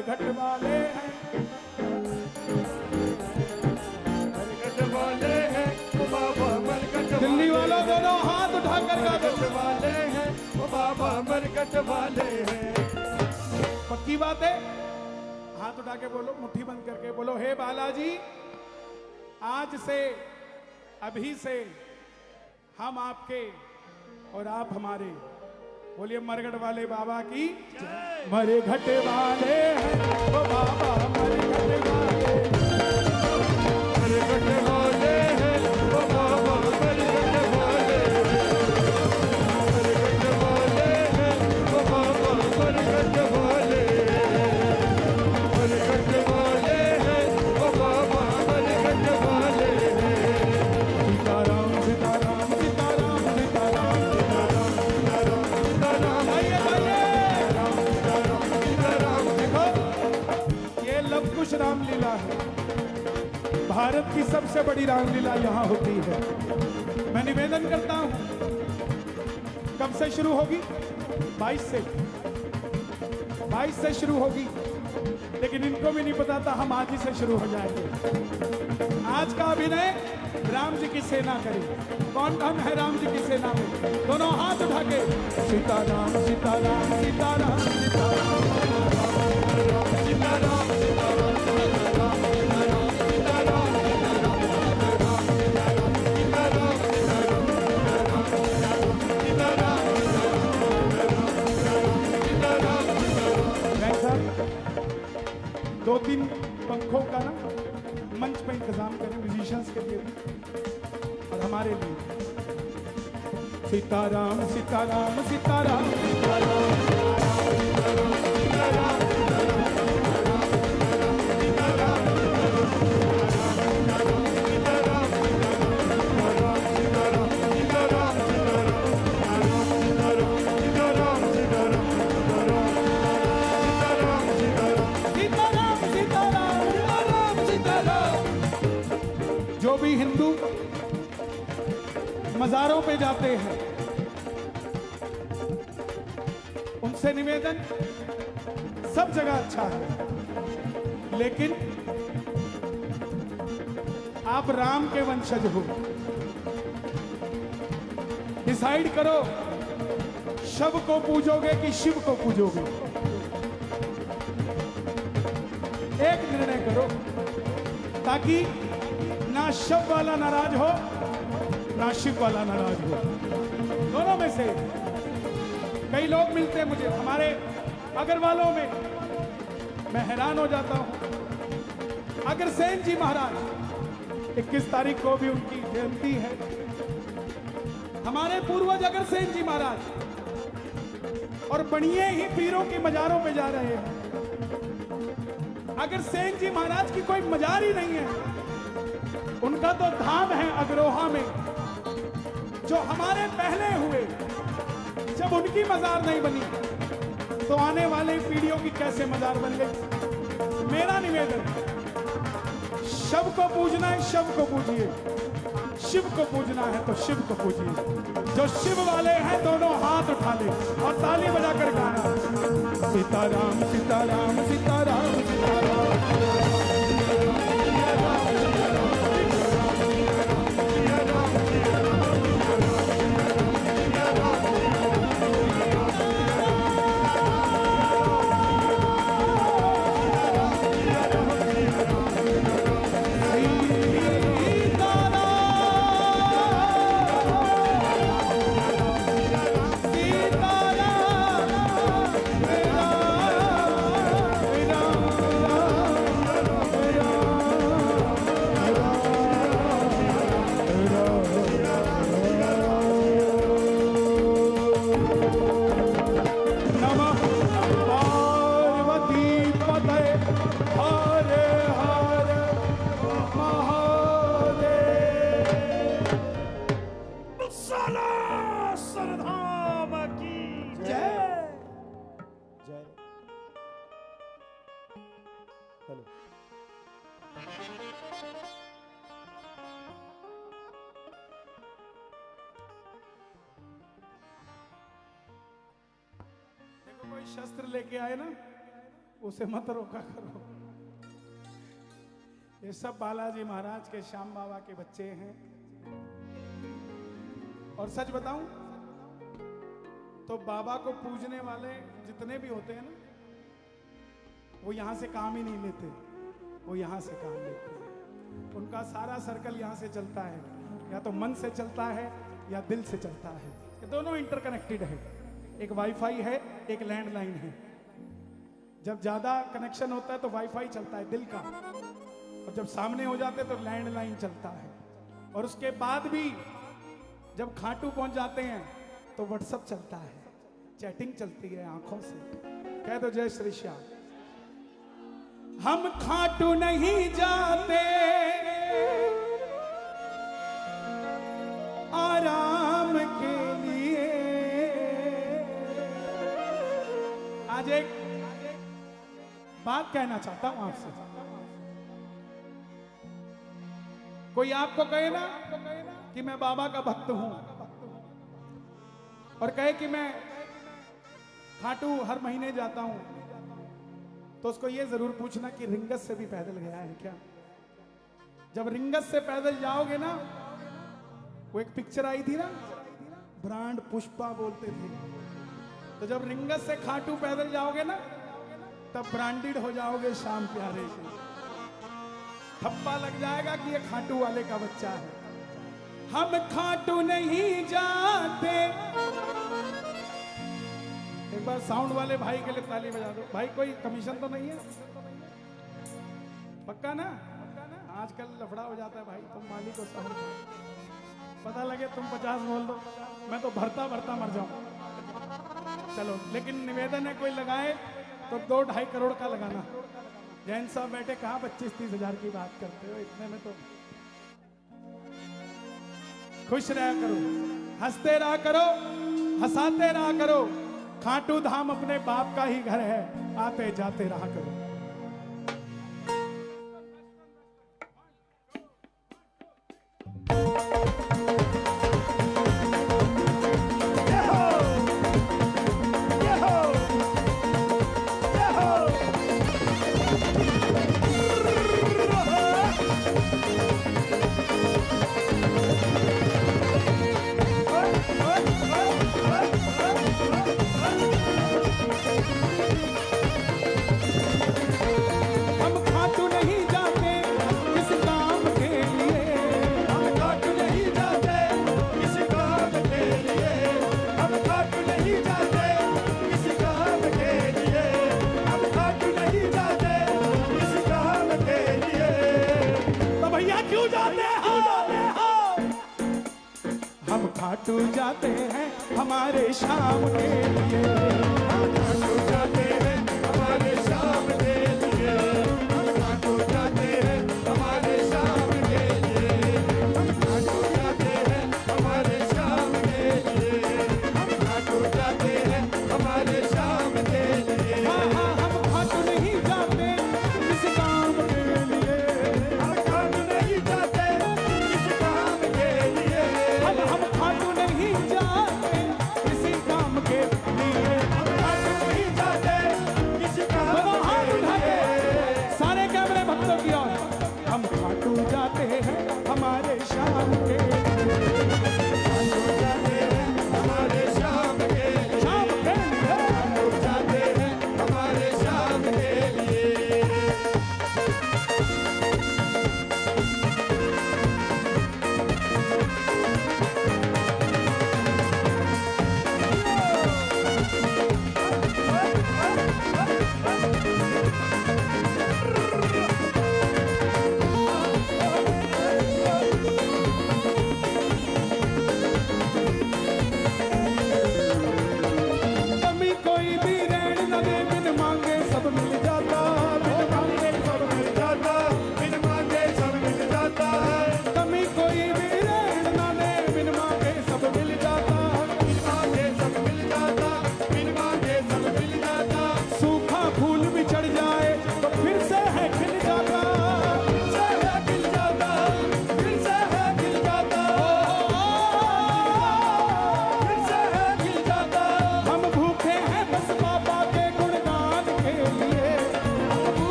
मरघट वाले हैं, मरघट वाले हैं वो बाबा मरघट दिल्ली वालों दोनों हाथ उठाकर गा दो। मरघट वाले हैं वो बाबा मरघट वाले हैं। पक्की बात है, हाथ उठा के बोलो, मुट्ठी बंद करके बोलो, हे बालाजी आज से अभी से हम आपके और आप हमारे। बोलिए मरघट वाले बाबा की मरघट वाले हैं वो बाबा मरघट वाले, मरघट वाले हैं वो बाबा मरघट वाले, मरघट वाले हैं वो बाबा मरघट वाले, मरघट वाले हैं वो बाबा मरघट वाले हैं। सीताराम सीताराम सीताराम सीताराम सीताराम सीताराम। आइए आइए, देखो ये लव कुश रामलीला है, भारत की सबसे बड़ी रामलीला यहाँ होती है। मैं निवेदन करता हूँ, कब से शुरू होगी? 22 से शुरू होगी, लेकिन इनको भी नहीं पता था हम आज ही से शुरू हो जाएंगे। आज का अभिनय राम जी की सेना करे। कौन कौन है राम जी की सेना में? दोनों हाथ उठा के सीताराम सीताराम सीताराम सीताराम सीताराम दो तीन पंखों का ना मंच पे इंतजाम करें, म्यूजिशियंस के लिए भी और हमारे लिए। सीताराम सीताराम सीताराम सीताराम जो भी हिंदू मज़ारों पे जाते हैं उनसे निवेदन, सब जगह अच्छा है, लेकिन आप राम के वंशज हो। डिसाइड करो, शव को पूजोगे कि शिव को पूजोगे? एक निर्णय करो, ताकि ना शव वाला नाराज हो ना शिव वाला नाराज हो, दोनों में से। कई लोग मिलते हैं मुझे हमारे अग्रवालों में, मैं हैरान हो जाता हूं। अग्रसेन जी महाराज 21 तारीख को भी उनकी जयंती है। हमारे पूर्वज अग्रसेन जी महाराज, और बढ़िए ही पीरों की मजारों पे जा रहे हैं। अग्रसेन जी महाराज की कोई मजार ही नहीं है, उनका तो धाम है अग्रोहा में, जो हमारे पहले हुए। जब उनकी मजार नहीं बनी तो आने वाले पीढ़ियों की कैसे मजार बन गई? मेरा निवेदन, शव को पूजना है शव को पूजिए, शिव को पूजना है तो शिव को पूजिए। जो शिव वाले हैं दोनों हाथ उठा ले और ताली बजाकर गाना, सीताराम सीताराम सीताराम सीताराम। शस्त्र लेके आए ना, उसे मत रोका करो। ये सब बालाजी महाराज के श्याम बाबा के बच्चे हैं। और सच बताऊं तो बाबा को पूजने वाले जितने भी होते हैं ना, वो यहां से काम ही नहीं लेते, वो यहां से काम लेते हैं। उनका सारा सर्कल यहां से चलता है, या तो मन से चलता है या दिल से चलता है। ये दोनों इंटरकनेक्टेड है। एक वाईफाई है, एक लैंडलाइन है। जब ज्यादा कनेक्शन होता है तो वाईफाई चलता है दिल का, और जब सामने हो जाते तो लैंडलाइन चलता है। और उसके बाद भी जब खाटू पहुंच जाते हैं तो व्हाट्सएप चलता है, चैटिंग चलती है आंखों से। कह दो जय श्री श्याम। हम खाटू नहीं जाते आराम के लिए। आज एक बात कहना चाहता हूं आपसे। कोई आपको कहे ना कि मैं बाबा का भक्त हूं, और कहे कि मैं खाटू हर महीने जाता हूं, तो उसको यह जरूर पूछना कि रिंगस से भी पैदल गया है क्या। जब रिंगस से पैदल जाओगे ना, वो एक पिक्चर आई थी ना, ब्रांड पुष्पा बोलते थे, तो जब रिंगस से खाटू पैदल जाओगे ना, तब ब्रांडेड हो जाओगे श्याम प्यारे से। थप्पा लग जाएगा कि ये खाटू वाले का बच्चा है। हम खाटू नहीं जाते। एक बार साउंड वाले भाई के लिए ताली बजा दो। भाई कोई कमीशन तो नहीं है? पक्का ना? आजकल लफड़ा हो जाता है भाई, तुम मालिक हो साउंड। पता लगे तुम 50 बोल दो, मैं तो भरता भरता मर जाऊं। चलो, लेकिन निवेदन है कोई लगाए तो 2-2.5 करोड़ का लगाना। जैन साहब बैठे, कहा 25-30 हजार की बात करते हो, इतने में तो खुश रहा करो, हंसते रहा करो, हंसाते रहा करो। खाटू धाम अपने बाप का ही घर है, आते जाते रहा करो। खाटू जाते हैं हमारे शाम के लिए, हम खाटू जाते हैं हमारे शाम के लिए, हम खाटू जाते हैं हमारे शाम के लिए, हम खाटू जाते हैं हमारे शाम के लिए, हम खाटू जाते हैं हमारे शाम के लिए। हम खाटू नहीं जाते किसी काम के लिए, हम खाटू नहीं जाते किसी काम के लिए, हम खाटू नहीं जाते किसी काम के लिए।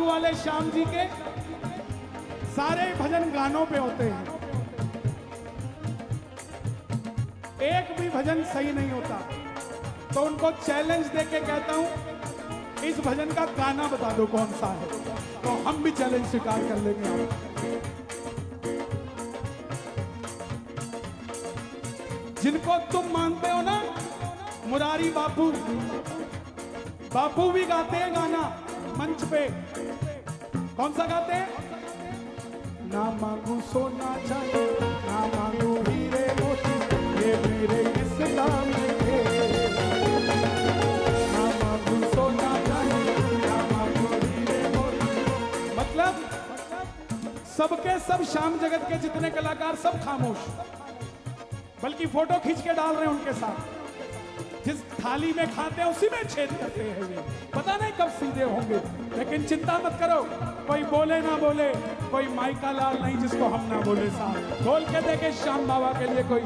वाले श्याम जी के सारे भजन गानों पे होते हैं, एक भी भजन सही नहीं होता। तो उनको चैलेंज देके कहता हूं इस भजन का गाना बता दो कौन सा है, तो हम भी चैलेंज स्वीकार कर लेंगे। जिनको तुम मानते हो ना, मुरारी बापू, बापू भी गाते हैं गाना मंच पे। कौन सा गाते हैं? ना मांगू सोना चांदी, ना मांगू हीरे मोती, ये मेरे इस काम के। ना मांगू सोना चांदी, ना मांगू हीरे मोती। मतलब सबके सब श्याम जगत के जितने कलाकार सब खामोश, बल्कि फोटो खींच के डाल रहे हैं उनके साथ। जिस थाली में खाते हैं उसी में छेद करते हैं ये। पता नहीं कब सीधे होंगे, लेकिन चिंता मत करो, कोई बोले ना बोले, कोई माइका लाल नहीं जिसको हम ना बोले। साहब खोल के देखे श्याम बाबा के लिए, कोई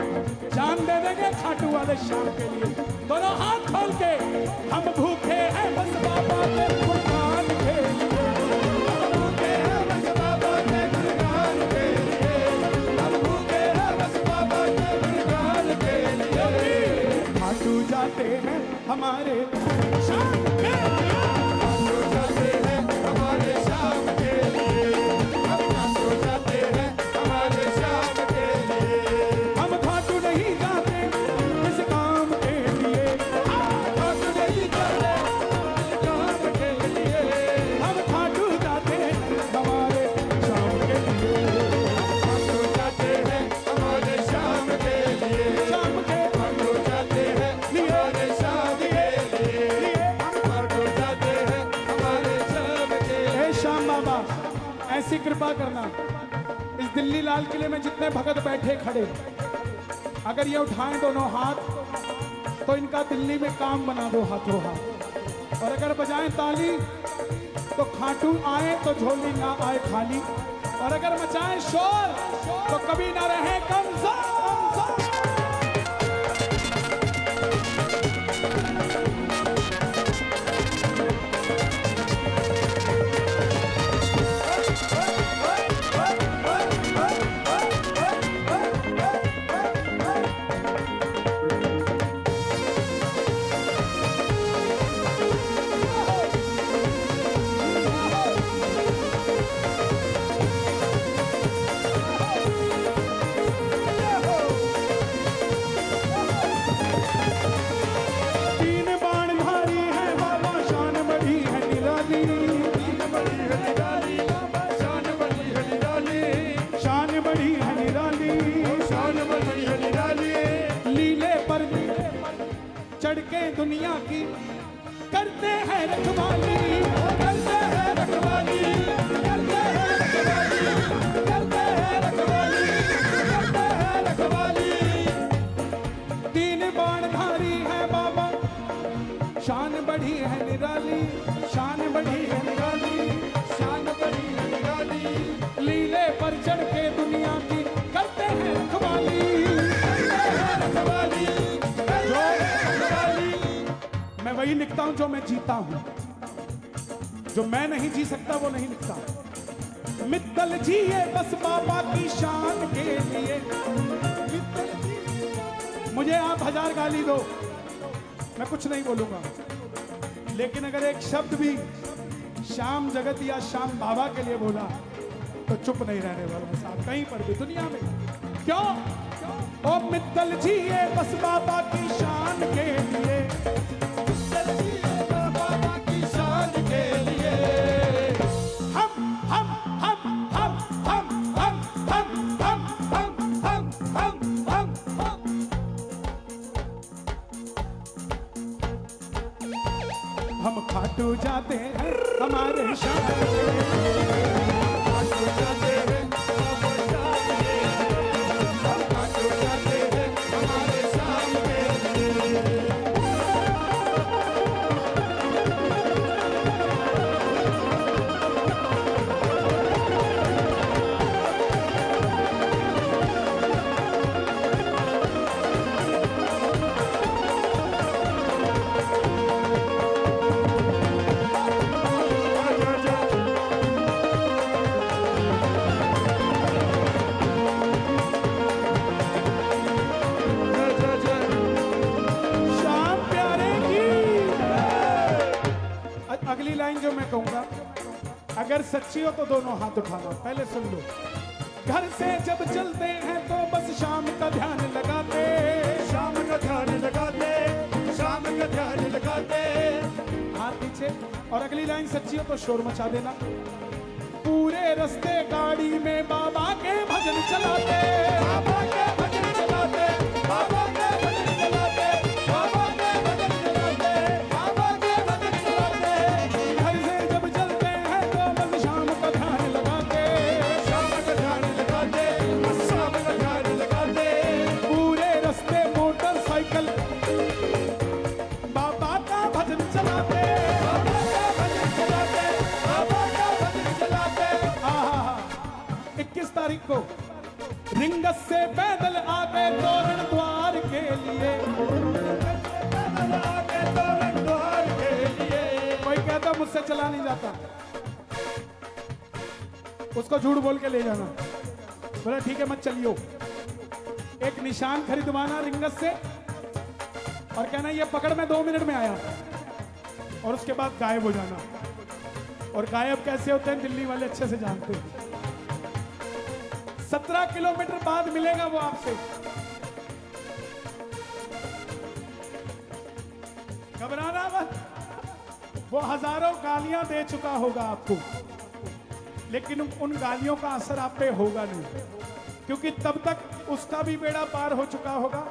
जान दे देंगे खाटू वाले श्याम के लिए। दोनों हाथ खोल के, हम भूखे हैं बस बाबा के गुणगान के लिए, हम भूखे हैं बस बाबा के गुणगान के लिए, हम भूखे हैं बस बाबा के गुणगान के लिए। खाटू जाते हैं हमारे श्याम के लिए, खाटू जाते हैं हमारे श्याम के लिए, हम खाटू जाते हैं हमारे श्याम के लिए। हम खाटू नहीं जाते इस काम के लिए, खाटू नहीं जाते इस काम के लिए, हम खाटू जाते हैं हमारे श्याम के लिए, खाटू जाते हैं हमारे श्याम के लिए, श्याम के खाटू जाते हैं हमारे श्याम के लिए, हम खाटू जाते हैं हमारे श्याम के लिए। हे श्याम बाबा, ऐसी कृपा करना, इस दिल्ली लाल किले में जितने भगत बैठे खड़े, अगर ये उठाएं दोनों हाथ तो इनका दिल्ली में काम बना दो हाथों हाथ। और अगर बजाएं ताली तो खाटू आए तो झोली ना आए खाली, और अगर मचाएं शोर तो कभी ना रहे कमजोर। चढ़ के दुनिया की करते हैं रखवाली, करते हैं रखवाली, करते हैं रखवाली, करते हैं रखवाली, करते हैं रखवाली। तीन बाणधारी है बाबा, शान बढ़ी है निराली, शान बढ़ी है निराली, शान बढ़ी है निराली। लीले पर चढ़ के दुनिया की करते हैं रखवाली, करते हैं रखवाली। मैं वही लिखता हूं जो मैं जीता हूं, जो मैं नहीं जी सकता वो नहीं लिखता। मित्तल जिए बस बाबा की शान के लिए। मुझे आप 1000 गाली दो, मैं कुछ नहीं बोलूंगा, लेकिन अगर एक शब्द भी श्याम जगत या श्याम बाबा के लिए बोला तो चुप नहीं रहने वाला साहब, कहीं पर भी दुनिया में। क्यों? ओ मित्तल जिए बस बाबा की शान के लिए, बाबा की शान के लिए। हम हम हम हम हम हम हम हम हम हम हम हम हम खाटू जाते हैं हमारे शान के लिए, खाटू जाते हैं हम खाटू जाते हैं हमारे शान के लिए। सच्ची हो तो दोनों हाथ उठाना, पहले सुन लो। घर से जब चलते हैं तो बस शाम का ध्यान लगाते, शाम का ध्यान लगाते, शाम का ध्यान लगाते। हाथ पीछे। और अगली लाइन सच्ची हो तो शोर मचा देना। पूरे रास्ते गाड़ी में बाबा के भजन चलाते, बाबा के भजन चलाते, बाबा के भजन चलाते, बाबा के भजन चलाते, बाबा के भजन चलाते। घर से जब चलते हैं तो बस शाम का ध्यान लगाते, शाम का ध्यान लगाते, शाम का ध्यान लगाते। पूरे रास्ते मोटरसाइकिल बाबा का भजन चलाते, बाबा का भजन चलाते, बाबा का भजन चलाते। 21 तारीख को रिंगस से पैदल आके तोरण द्वार के लिए, पैदल आके तोरण द्वार के लिए। कोई कहता मुझसे चला नहीं जाता, उसको झूठ बोल के ले जाना। बोला ठीक है मत चलियो। एक निशान खरीदवाना रिंगस से और कहना ये पकड़ में 2 मिनट में आया, और उसके बाद गायब हो जाना। और गायब कैसे होते हैं दिल्ली वाले अच्छे से जानते हैं। 17 किलोमीटर बाद मिलेगा वो आपसे। घबराना मत, वो हजारों गालियां दे चुका होगा आपको, लेकिन उन गालियों का असर आप पे होगा नहीं, क्योंकि तब तक उसका भी बेड़ा पार हो चुका होगा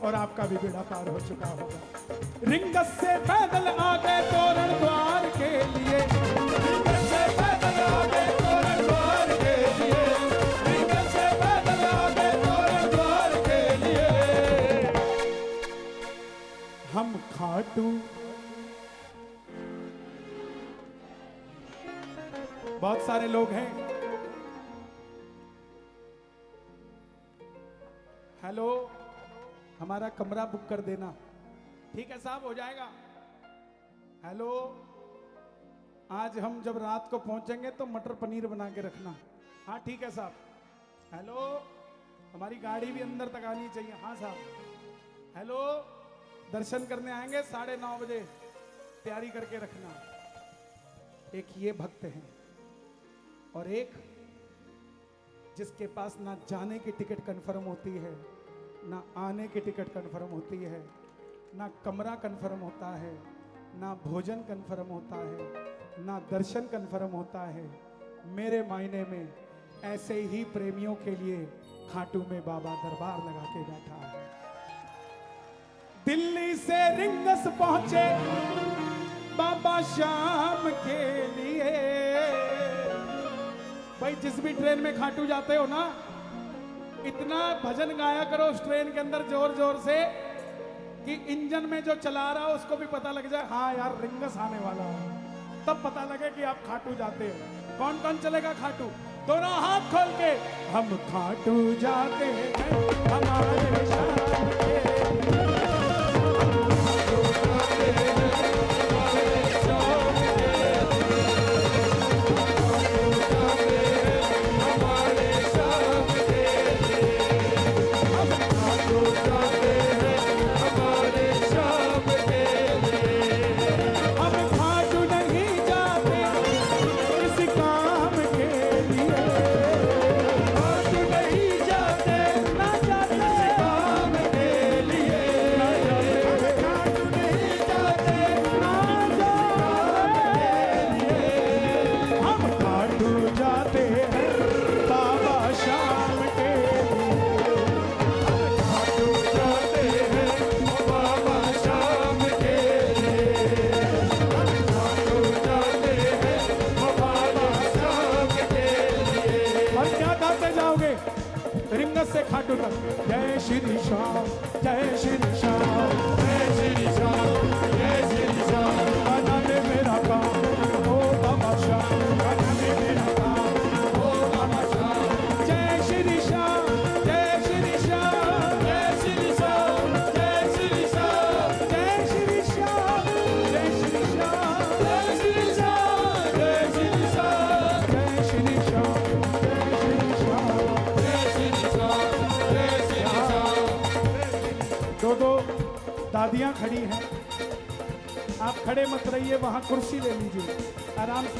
और आपका भी बेड़ा पार हो चुका होगा। रिंगस से पैदल आ गए तोरण द्वार के लिए, रिंगस से पैदल आ गए तोरण द्वार के लिए, रिंगस से पैदल आ गए तोरण द्वार के लिए। हम खाटू। बहुत सारे लोग हैं। हेलो, हमारा कमरा बुक कर देना। ठीक है साहब, हो जाएगा। हेलो, आज हम जब रात को पहुंचेंगे तो मटर पनीर बना के रखना। हाँ ठीक है साहब। हेलो, हमारी गाड़ी भी अंदर तक आनी चाहिए। हाँ साहब। हेलो, दर्शन करने आएंगे 9:30 बजे, तैयारी करके रखना। एक ये भक्त हैं और एक जिसके पास ना जाने की टिकट कंफर्म होती है, ना आने की टिकट कंफर्म होती है, ना कमरा कंफर्म होता है, ना भोजन कंफर्म होता है, ना दर्शन कंफर्म होता है। मेरे मायने में ऐसे ही प्रेमियों के लिए खाटू में बाबा दरबार लगा के बैठा है। दिल्ली से रिंगस पहुंचे बाबा शाम के लिए। भाई जिस भी ट्रेन में खाटू जाते हो ना, इतना भजन गाया करो उस ट्रेन के अंदर जोर जोर से कि इंजन में जो चला रहा हो उसको भी पता लग जाए, हाँ यार रिंगस आने वाला है। तब पता लगे कि आप खाटू जाते हो। कौन कौन चलेगा खाटू? दोनों हाथ खोल के। हम खाटू जाते हैं हमारे शाम के, से खाटू तक। जय श्री श्याम, जय श्री श्याम, जय श्री श्याम, जय श्री श्याम। बना दे मेरा काम ओ बाबा श्याम, बना दे मेरा काम ओ बाबा श्याम। जय श्री श्याम, जय श्री श्याम, जय श्री श्याम, जय श्री श्याम, जय श्री श्याम, जय श्री श्याम, जय श्री श्याम, जय श्री श्याम, जय श्री श्याम, जय श्री श्याम। दो दादियां खड़ी हैं, आप खड़े मत रहिए, वहां कुर्सी ले लीजिए आराम से।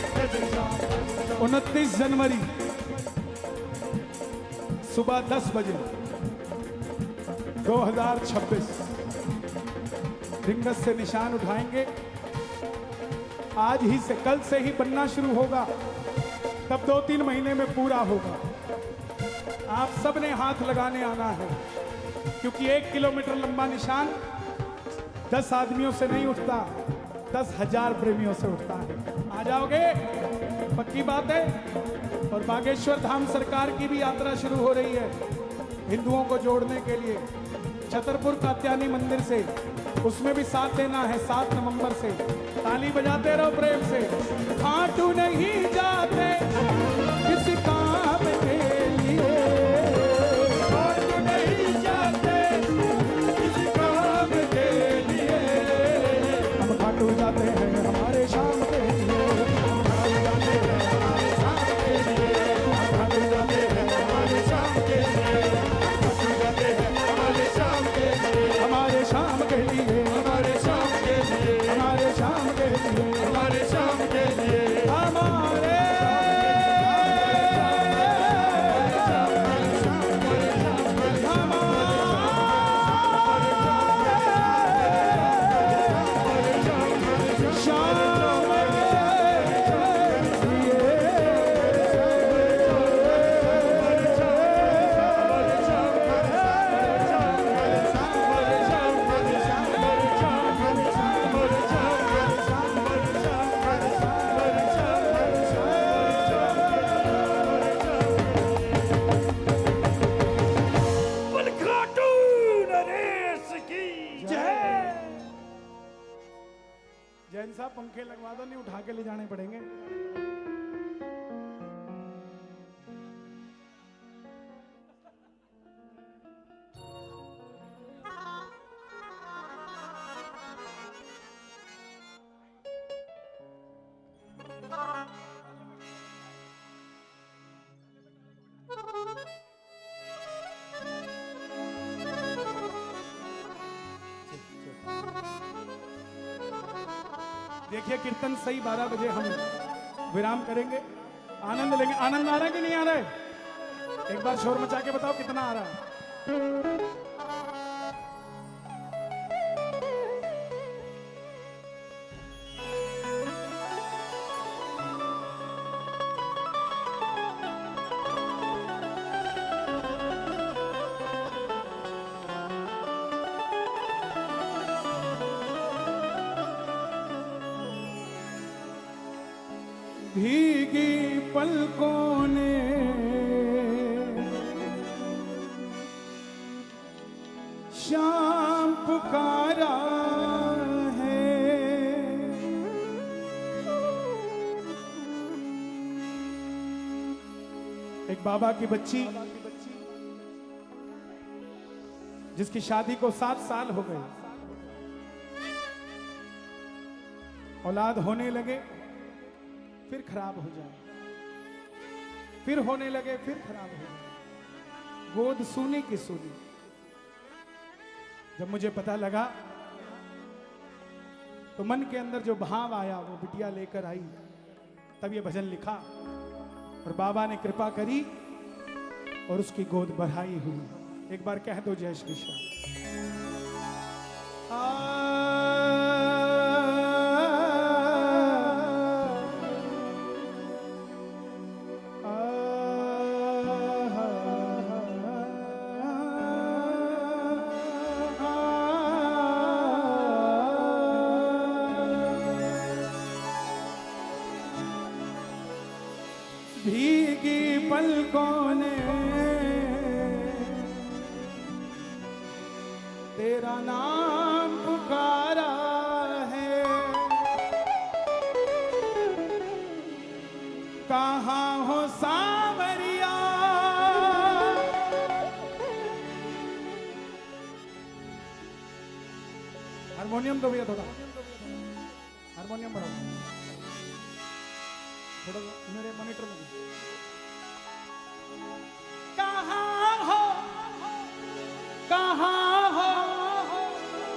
जनवरी सुबह 10 बजे 2026 रिंगस से निशान उठाएंगे। आज ही से, कल से ही बनना शुरू होगा, तब 2-3 महीने में पूरा होगा। आप सब ने हाथ लगाने आना है, क्योंकि 1 किलोमीटर लंबा निशान 10 आदमियों से नहीं उठता, 10,000 प्रेमियों से उठता है। आ जाओगे? पक्की बात है। और बागेश्वर धाम सरकार की भी यात्रा शुरू हो रही है हिंदुओं को जोड़ने के लिए, छतरपुर कात्यायनी मंदिर से, उसमें भी साथ देना है 7 नवंबर से। ताली बजाते रहो प्रेम से। खाटू नहीं जाते किसी काम के लिए, खाटू नहीं जाते किसी काम के लिए, हम खाटू जाते हैं हमारे शाम के लिए, हम खाटू जाते हैं हमारे शाम के लिए, हम खाटू जाते हैं हमारे शाम के लिए, खाटू जाते हैं हमारे शाम के लिए, हमारे शाम के लिए, हमारे शाम के लिए, हमारे शाम के लिए, हमारे शाम के लिए, हमारे जैन साहब पंखे लगवा दो, नहीं उठा के ले जाने पड़ेंगे। देखिए कीर्तन सही 12 बजे हम विराम करेंगे, आनंद लेंगे। आनंद आ रहा है कि नहीं आ रहा है? एक बार शोर मचा के बताओ कितना आ रहा है। भीगी पलकों ने शाम पुकारा है, एक बाबा की बच्ची जिसकी शादी को 7 साल हो गए, औलाद होने लगे फिर खराब हो जाए, फिर होने लगे फिर खराब हो जाए, गोद सूनी की सूनी। जब मुझे पता लगा तो मन के अंदर जो भाव आया वो बिटिया लेकर आई, तब ये भजन लिखा और बाबा ने कृपा करी और उसकी गोद बढ़ाई हुई। एक बार कह दो जय श्री श्याम। भीगी पलकों ने तेरा नाम पुकारा है, कहाँ हो सांवरिया, हारमोनियम दो भैया, थोड़ा हारमोनियम बढ़ाओ, थोड़ा मेरे मॉनिटर में। कहाँ हो, कहाँ हो,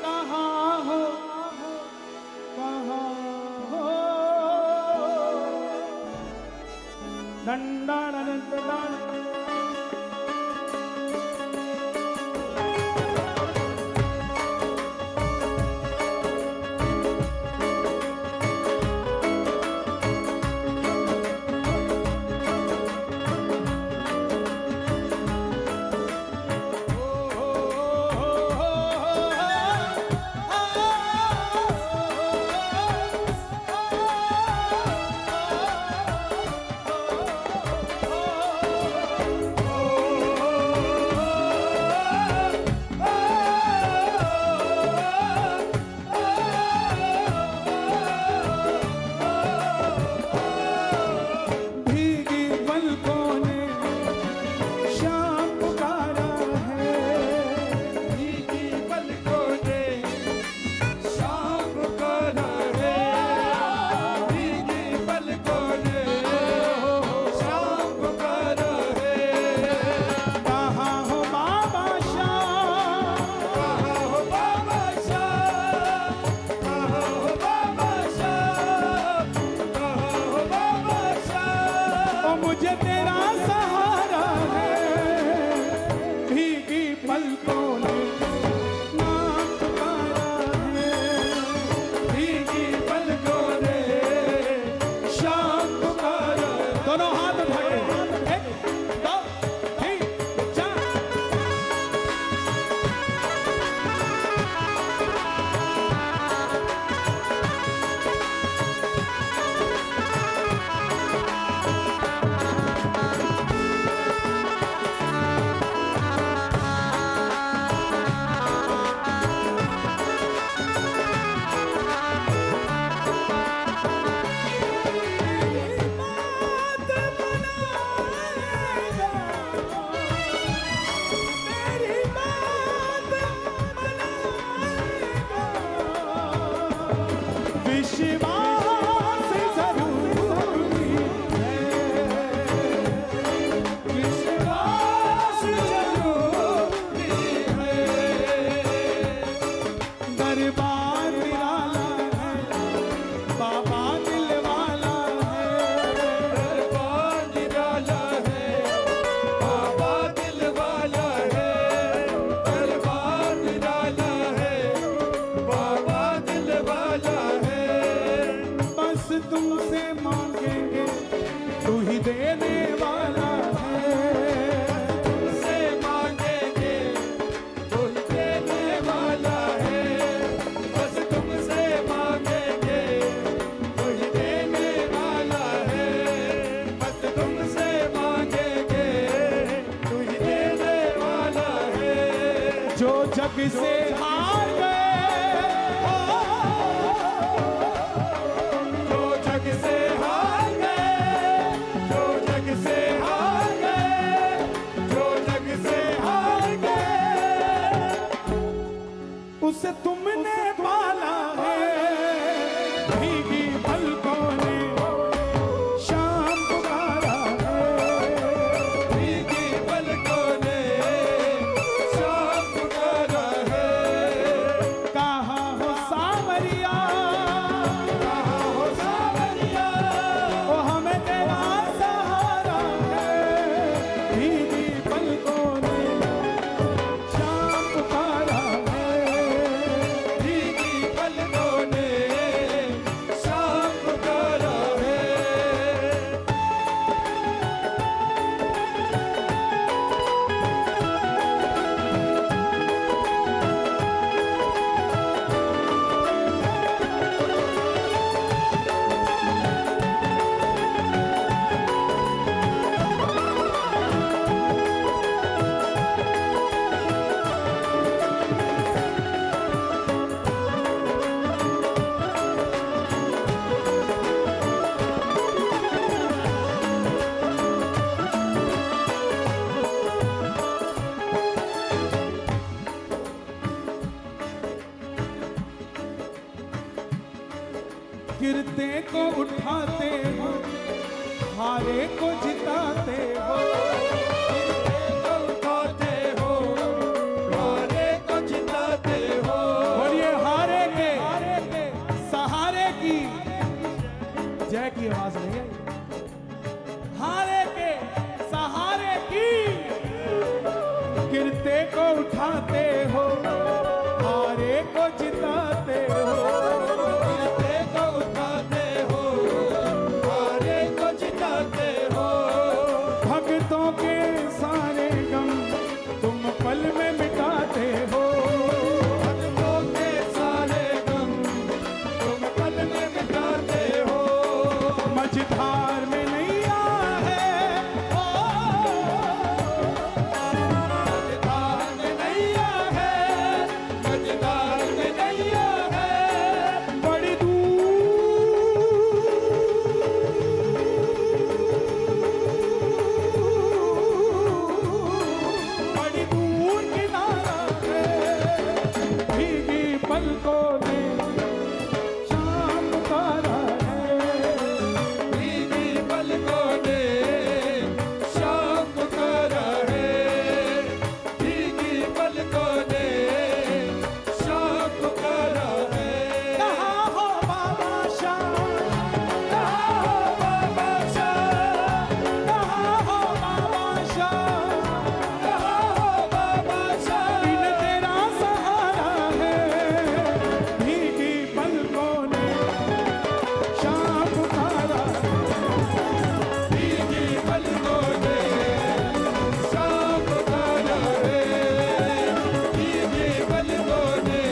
कहाँ हो, कहाँ हो, डंडा डंडा जग से हार गए, जो जग से हार गए, जो जग से हार गए, जो जग से हार गए, उसे तुमने पाला है। भीगी पलकों ने शाम पुकारा है, भीगी पलकों ने शाम पुकारा है। कहाँ हो सावरिया, कहाँ हो सावरिया, ओ हमें तेरा सहारा है। भीगी पलकों ने शाम पुकारा है, भीगी पलकों ने शाम पुकारा है। गिरते को उठाते हो, हारे को जिताते हो, गिरते को उठाते हो, हारे को जिताते हो। और ये हारे के सहारे की जय की आवाज नहीं है, हारे जीते को उठाते हो, हारे को जिताते हो। जीते को उठाते हो, हारे को जिताते हो। भक्तों के सारे गम तुम पल में मिटाते हो। भक्तों के सारे गम तुम पल में मिटाते हो। मझधार में नैया है, मझधार में नैया है, मझधार में नैया है। बड़ी दूर किनारा है, भीगी पलकों ने शाम तारा है। भीगी पलकों ने शाम पुकारा है। भीगी पलकों ने शाम पुकारा है। कहाँ हो बाबा शाम, कहाँ हो बाबा शाह, कहाँ हो बाबा शाम, कहाँ हो बाबा शाह। बिन तेरा सहारा है। भीगी पलकों ने शाम पुकारा, भीगी पलकों ने शाम पुकारा है। भीगी पलकों ने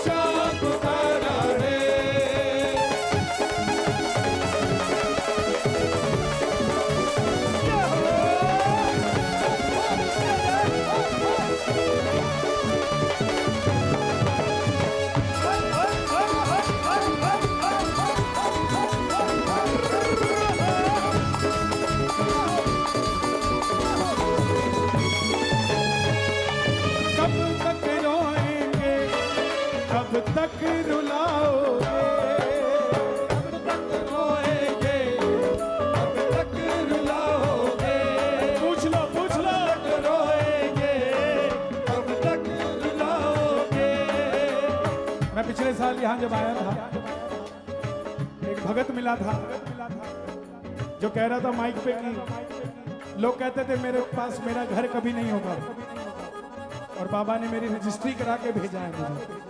शाम पुकारा है। कब तक रोएंगे, कब तक रुलाओगे। कब तक रोएंगे, कब तक रुलाओगे। पूछ लो कब तक रोएंगे, कब तक रुलाओगे। मैं पिछले साल यहाँ जब आया था, एक भगत मिला था जो कह रहा था माइक पे कि लोग कहते थे मेरे पास मेरा घर कभी नहीं होगा, और बाबा ने मेरी रजिस्ट्री करा के भेजा है मुझे।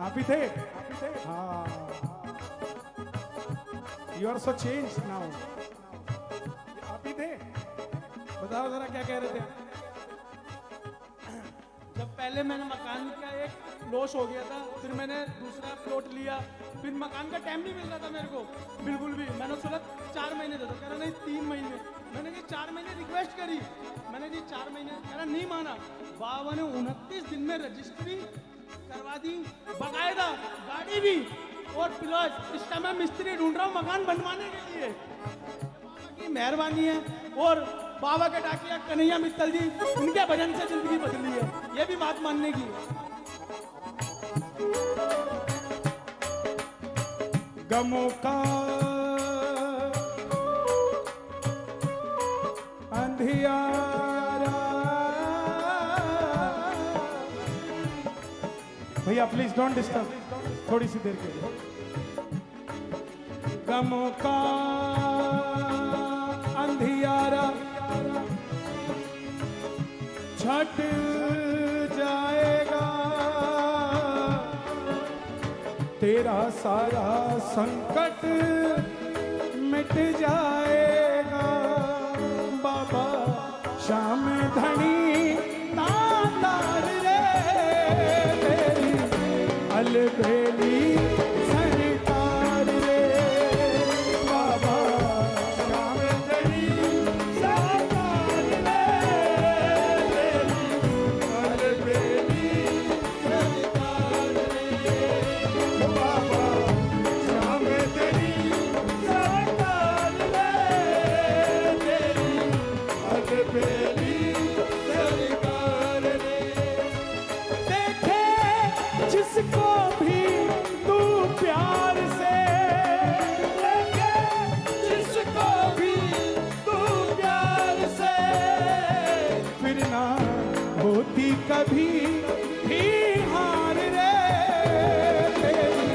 आप ही थे? हाँ। You are so change now. आप ही थे? बताओ जरा क्या कह रहे थे? जब पहले मैंने मकान का एक लॉस हो गया था, फिर मैंने दूसरा प्लॉट लिया, फिर मकान का टाइम नहीं मिल रहा था मेरे को बिल्कुल भी। मैंने सोचा 4 महीने दे दो, कह रहा नहीं 3 महीने। मैंने जी 4 महीने रिक्वेस्ट करी, मैंने जी 4 महीने, कह रहा नहीं माना। बाबा ने 29 दिन में रजिस्ट्री करवा दी, बकायदा गाड़ी भी और प्लस। इस टाइम मैं मिस्त्री ढूंढ रहा हूँ मकान बनवाने के लिए। बाबा की मेहरबानी है, और बाबा के डाकिया कन्हैया मित्तल जी, उनके भजन से जिंदगी बदली है, ये भी बात मानने की है। गमों का अंधियारा। भैया प्लीज डोंट डिस्टर्ब, थोड़ी सी देर के लिए। गमों का अंधियारा छट जाएगा, तेरा सारा संकट मिट जाएगा। बाबा श्याम धनी तातार रे, तेरी अलबेली सरकार रे। बाबा श्याम धनी सरकार रे, तेरी अलबेली सरकार रे। बाबा श्याम धनी सरकार रे, तेरी अलबेली सरकार रे। देखे जिसको भी तू प्यार से, देखे जिसको भी तू प्यार से, फिर ना होती कभी भी हार रे। तेरी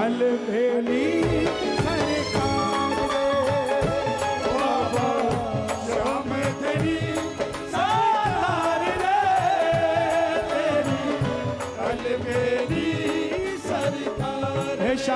अलबेली सरकार रे। बाबा श्याम धनी सरकार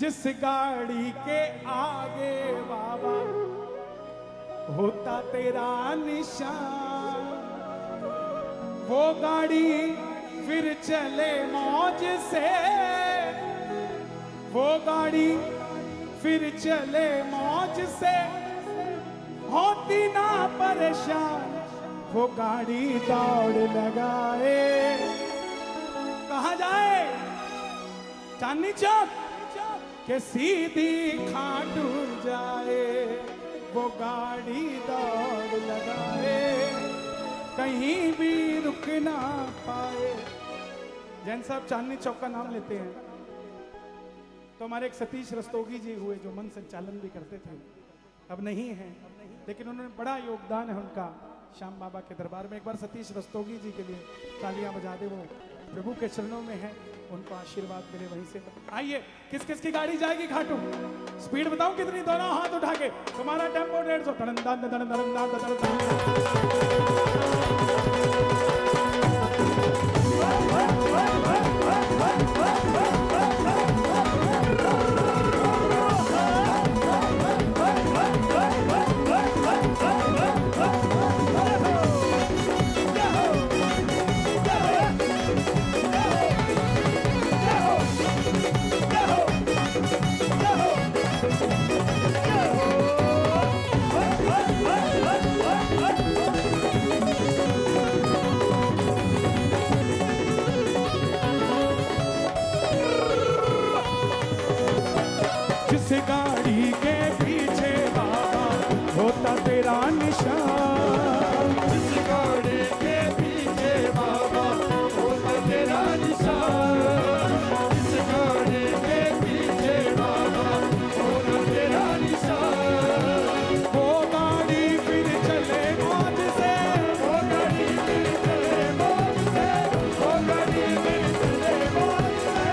जिस गाड़ी के आगे बाबा होता तेरा निशान, वो गाड़ी फिर चले मौज से, वो गाड़ी फिर चले मौज से, होती ना परेशान, वो गाड़ी दौड़ लगाए। कहा जाए? चांदनी चौक के सीधी खाटू जाए, वो गाड़ी दौड़ लगाए, कहीं भी रुक ना पाए। जैन साहब चांदनी चौक का नाम लेते हैं तो हमारे एक सतीश रस्तोगी जी हुए जो मन संचालन भी करते थे, अब नहीं है, लेकिन उन्होंने बड़ा योगदान है उनका श्याम बाबा के दरबार में। एक बार सतीश रस्तोगी जी के लिए तालियां बजा दे, वो प्रभु के चरणों में है, उनको आशीर्वाद मिले वहीं से। आइए, किस किस की गाड़ी जाएगी खाटू? स्पीड बताऊं कितनी? दोनों हाथ उठा के। तुम्हारा टेम्पो 150। जिस गाड़ी के पीछे बाबा होता तेरा निशान, जिस गाड़ी के पीछे बाबा होता तेरा निशान, जिस गाड़ी के पीछे बाबा होता तेरा निशान, वो गाड़ी फिर चले मौज से, वो गाड़ी फिर चले मौज से, वो गाड़ी फिर चले मौज से,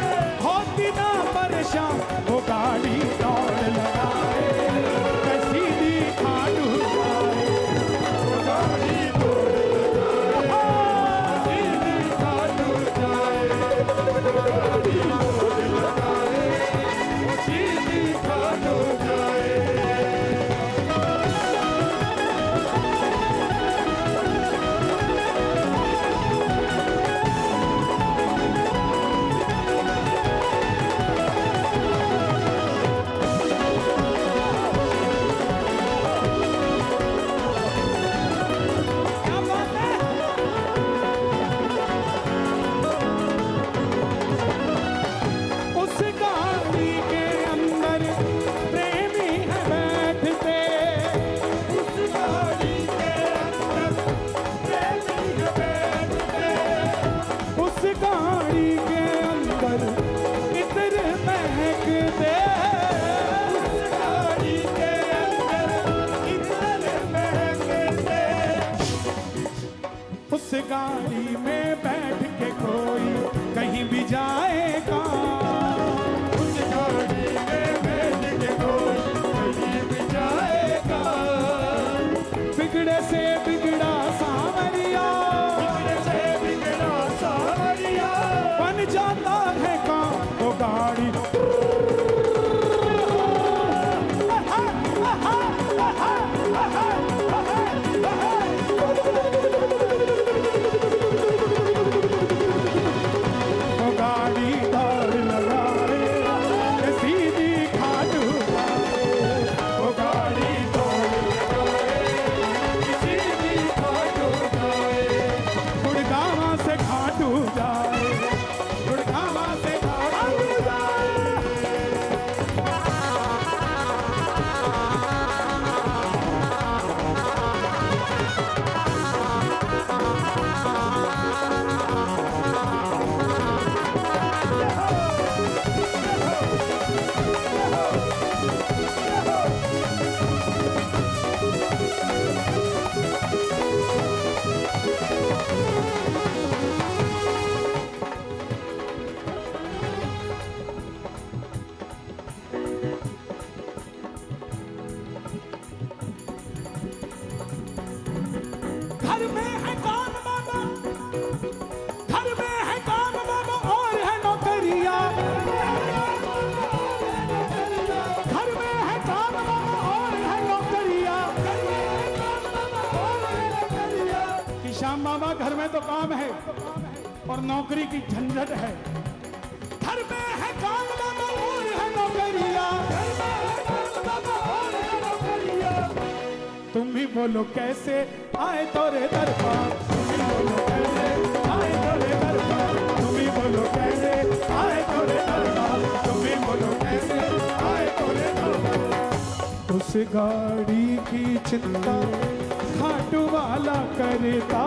होती ना परेशान, वो गाड़ी दौड़ लगाए, सीधी खाटू जाए, वो गाड़ी दौड़ लगाए, सीधी खाटू जाए, वो गाड़ी दौड़ लगाए, वो सीधी खाटू जाए। क्या बात है? उस गाड़ी के अंदर प्रेमी है बैठते, उस गाड़ी के अंदर प्रेमी है बैठते, उस गाड़ी के अंदर इत्र महकते, उस गाड़ी के अंदर इतने महकते, उस गाड़ी में बैठ के कोई कहीं भी जाएगा, उस गाड़ी में बैठ के कोई कहीं भी जाएगा, बिगड़े से बिगड़ा सांवरिया बिगड़े से बिगड़ा सांवरिया बन जाता है काम, वो गाड़ी वो गाड़ी दौड़ लगाए, सीधी खाटू जाए, वो गाड़ी दौड़ लगाए, सीधी खाटू जाए। गुड़गावा से खाटू जाए, गुड़गावा से खाटू जाए। घर में है काम बाबा, घर में है काम बाबा, और है नौकरिया, श्याम बाबा घर में तो काम है और नौकरी की झंझट है। घर में है काम बाबा और है नौकरिया, तुम ही बोलो कैसे आए तोरे दरबार, तुम ही बोलो कैसे आए तोरे दरबार, तुम ही बोलो कैसे आए तोरे दरबार, तुम ही बोलो कैसे आए तोरे दरबार। उस गाड़ी की चिंता खाटू वाला करता,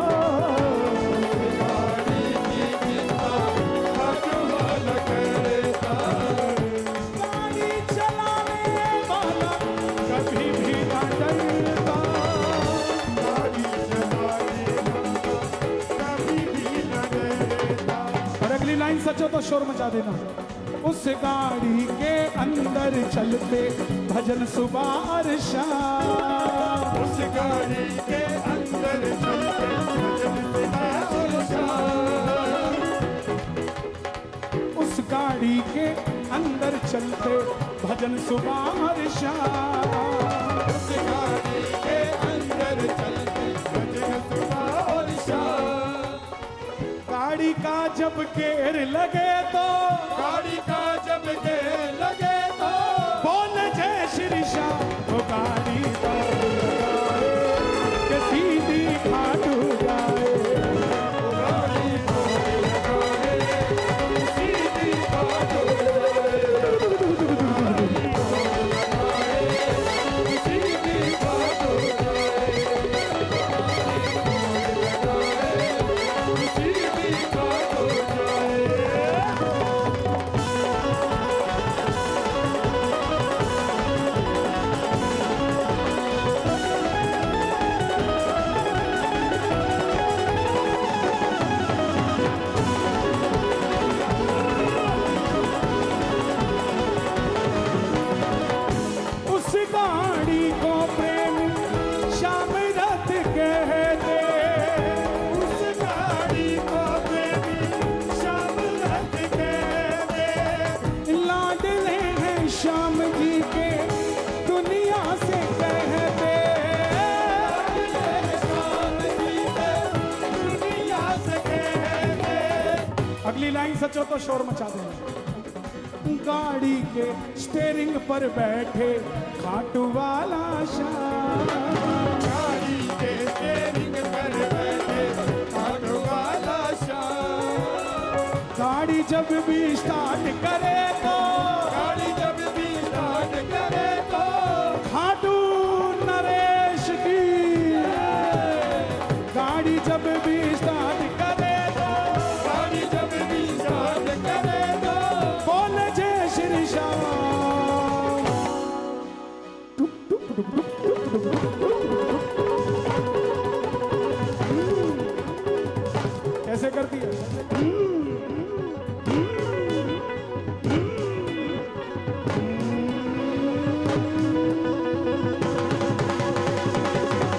उस गाड़ी की चिंता खाटू वाला करता। गाड़ी चलाने वाला कभी भी ना डरता, गाड़ी चलाने वाला कभी भी ना डरता। और अगली लाइन सचो तो शोर मचा देना। उस गाड़ी के अंदर चलते भजन सुबह और शाम, उस गाड़ी के अंदर चलते भजन सुबह और शाम, उस गाड़ी के अंदर चलते भजन सुबह और शाम, उस गाड़ी के अंदर चलते भजन सुबह और शाम। गाड़ी का जब गेर लगे तो, गाड़ी का जब गेर लगे तो बोल जय श्री श्याम, तो गाड़ी दौड़ लगाए कि सीधी खाटू जाए। गाड़ी दौड़ लगाए सीधी खाटू जाए, गाड़ी दौड़ लगाए सीधी खाटू जाए, गाड़ी दौड़ लगाए सीधी खाटू जाए। उस गाड़ी को प्रेम श्याम रथ कहते, उस गाड़ी को प्रेमी श्याम रथ कहते, लाडले हैं श्याम जी के दुनिया से कहते। श्याम जी के दुनिया से कहते। अगली लाइन सचो तो शोर मचा देना। गाड़ी के स्टेरिंग पर बैठे खाटू वाला श्याम, गाड़ी के स्टीयरिंग पर बैठे खाटू वाला श्याम, गाड़ी जब भी स्टार्ट करे तो, गाड़ी जब भी स्टार्ट करे तो खाटू नरेश की गाड़ी जब भी स्टार्ट करे तो, गाड़ी जब भी स्टार्ट करे तो बोल जय श्री श्याम। कैसे करती है?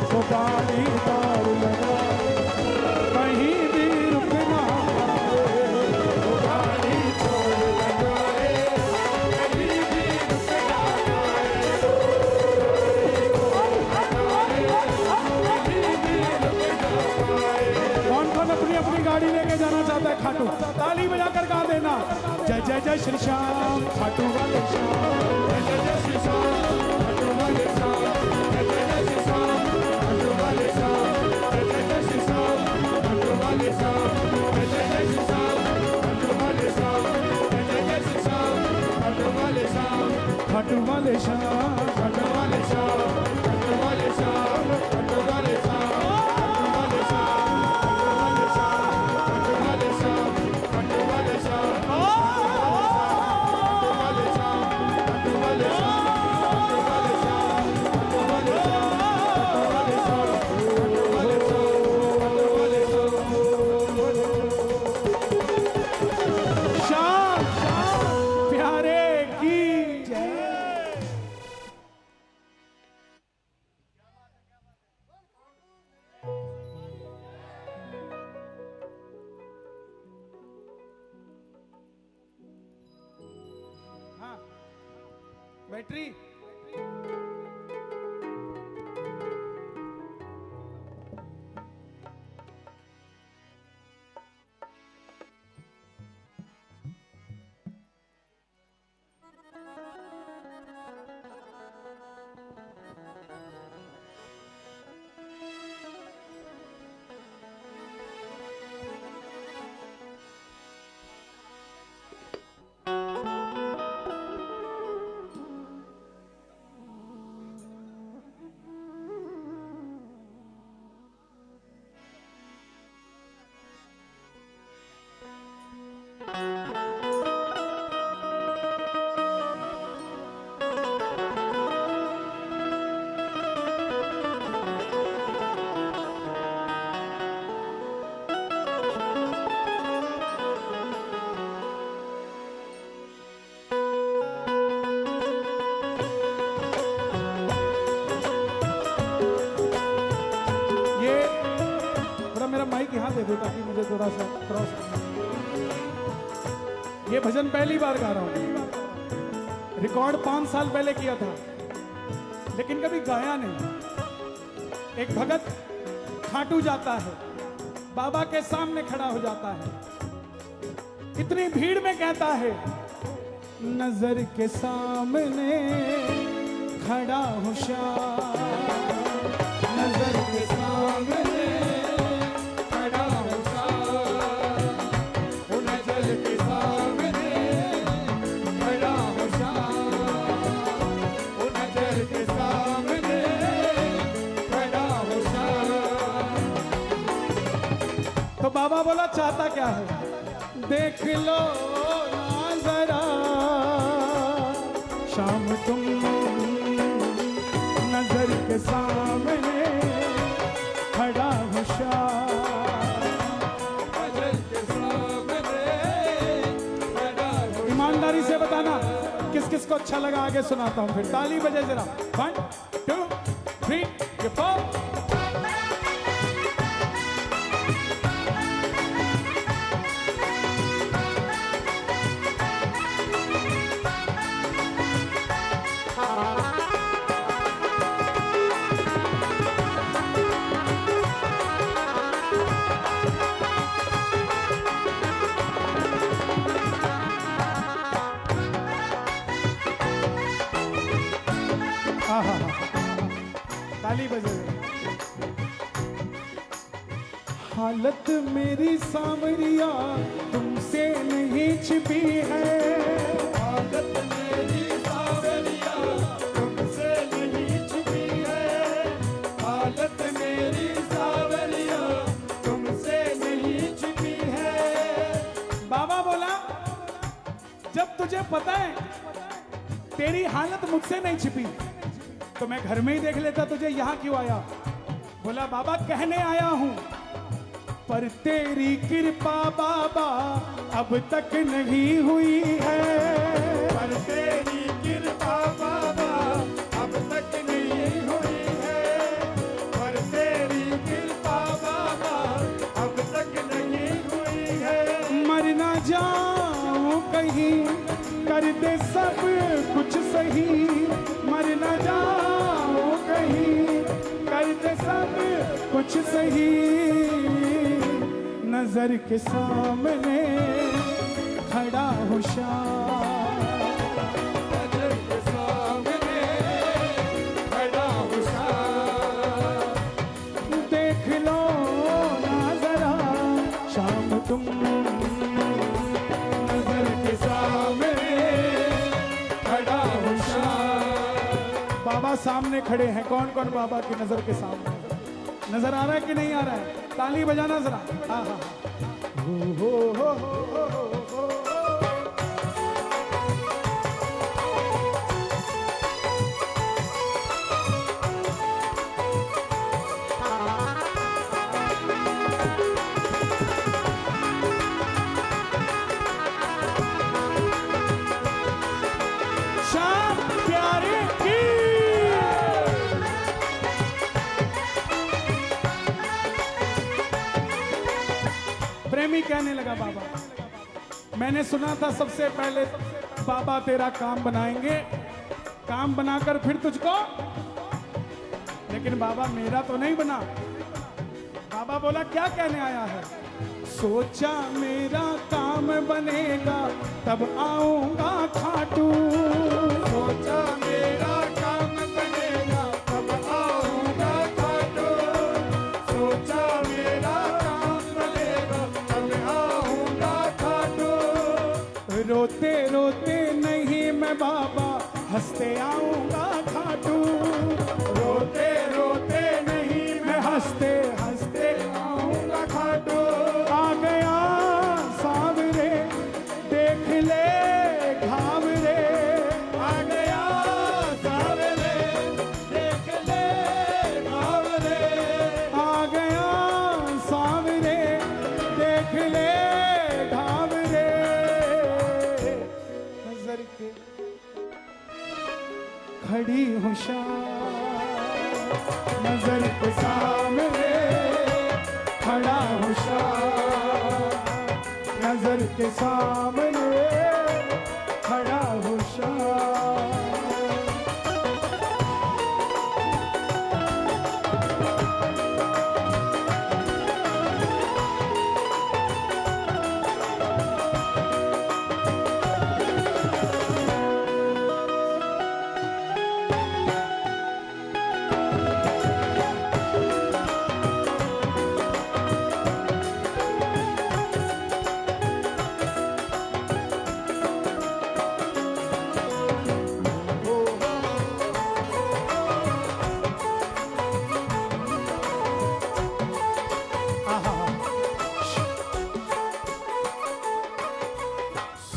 तो गाड़ी दौड़ लगा कहीं भी रुकना पाए, वो गाड़ी छोड़ लगाए कहीं भी रुक ना पाए, कहीं भी रुक ना पाए। कौन कौन अपनी अपनी गाड़ी लेके जाना चाहता है खाटू? ताली बजाकर गा देना जय जय जय श्री श्याम खाटू वाले श्याम। जय जय श्री श्याम खाटू वाले श्याम, जय जय श्री श्याम खाटू वाले श्याम, जय जय श्री श्याम खाटू वाले श्याम, जय जय श्री श्याम खाटू वाले श्याम, जय जय श्री श्याम खाटू वाले श्याम, खाटू वाले श्याम, खाटू वाले श्याम, खाटू वाले श्याम, खाटू वाले श्याम, खाटू वाले श्याम, खाटू वाले श्याम, खाटू वाले श्याम, खाटू वाले श्याम, खाटू वाले श्याम, खाटू वाले श्याम, खाटू वाले श्याम, खाटू वाले श्याम। श्याम प्यारे की जय। हाँ बैटरी जरा मेरा माइक यहाँ दे दो ताकि मुझे थोड़ा सा क्रॉस करना। ये भजन पहली बार गा रहा हूँ। रिकॉर्ड 5 साल पहले किया था, लेकिन कभी गाया नहीं। एक भगत खाटू जाता है, बाबा के सामने खड़ा हो जाता है, इतनी भीड़ में कहता है, नजर के सामने खड़ा हूं श्याम, नजर के सामने खड़ा हूँ श्याम, ओ नजर के सामने खड़ा हूँ श्याम, ओ नजर के सामने खड़ा हूँ श्याम। तो बाबा बोला चाहता क्या है? देख लो ना जरा शाम तुम नजर के सामने खड़ा हूं श्याम, नजर के सामने खड़ा हूँ। ईमानदारी से बताना किस किस को अच्छा लगा, आगे सुनाता हूं, फिर ताली बजे जरा। 1 2 3 4। ताली बजे। हालत मेरी सांवरिया तुमसे नहीं छिपी है, हालत मेरी सांवरिया तुमसे नहीं छिपी है, हालत मेरी सांवरिया तुमसे नहीं छिपी है। बाबा बोला जब तुझे पता है तेरी हालत मुझसे नहीं छिपी तो मैं घर में ही देख लेता, तुझे यहाँ क्यों आया? बोला बाबा कहने आया हूं, पर तेरी कृपा बाबा अब तक नहीं हुई है, पर तेरी कृपा बाबा अब तक नहीं हुई है, पर तेरी कृपा बाबा अब तक नहीं हुई है। मर ना जाऊं कहीं कर दे सब कुछ सही, मर ना जाऊं कहीं कर दे सब कुछ सही, नजर के सामने खड़ा हूं श्याम, नजर के सामने खड़ा हूँ श्याम, देख लो ना जरा शाम तुम नजर के सामने खड़ा हूँ श्याम। बाबा सामने खड़े हैं। कौन कौन बाबा की नजर के सामने? नजर आ रहा है कि नहीं आ रहा है? ताली बजाना जरा। हाँ हाँ हो। शाम प्यारे की प्रेमी कहने लगा बाबा, मैंने सुना था सबसे पहले बाबा तेरा काम बनाएंगे, काम बनाकर फिर तुझको, लेकिन बाबा मेरा तो नहीं बना। बाबा बोला क्या कहने आया है? सोचा मेरा काम बनेगा तब आऊंगा खाटू, सोचा मेरा काम बनेगा तब आऊंगा खाटू, सोचा मेरा काम बनेगा तब आऊंगा खाटू, रोते रोते नहीं मैं बाबा हंसते आऊंगा खाटू, रोते रोते नहीं मैं हंसते हंसते आऊंगा खाटू, आ गया सावरे देख ले घावरे, आ गया सावरे देख ले घावरे, आ गया सावरे देख ले घावरे, नजर के खड़ी खड़ा होशियार, नजर के सामने खड़ा होशियार।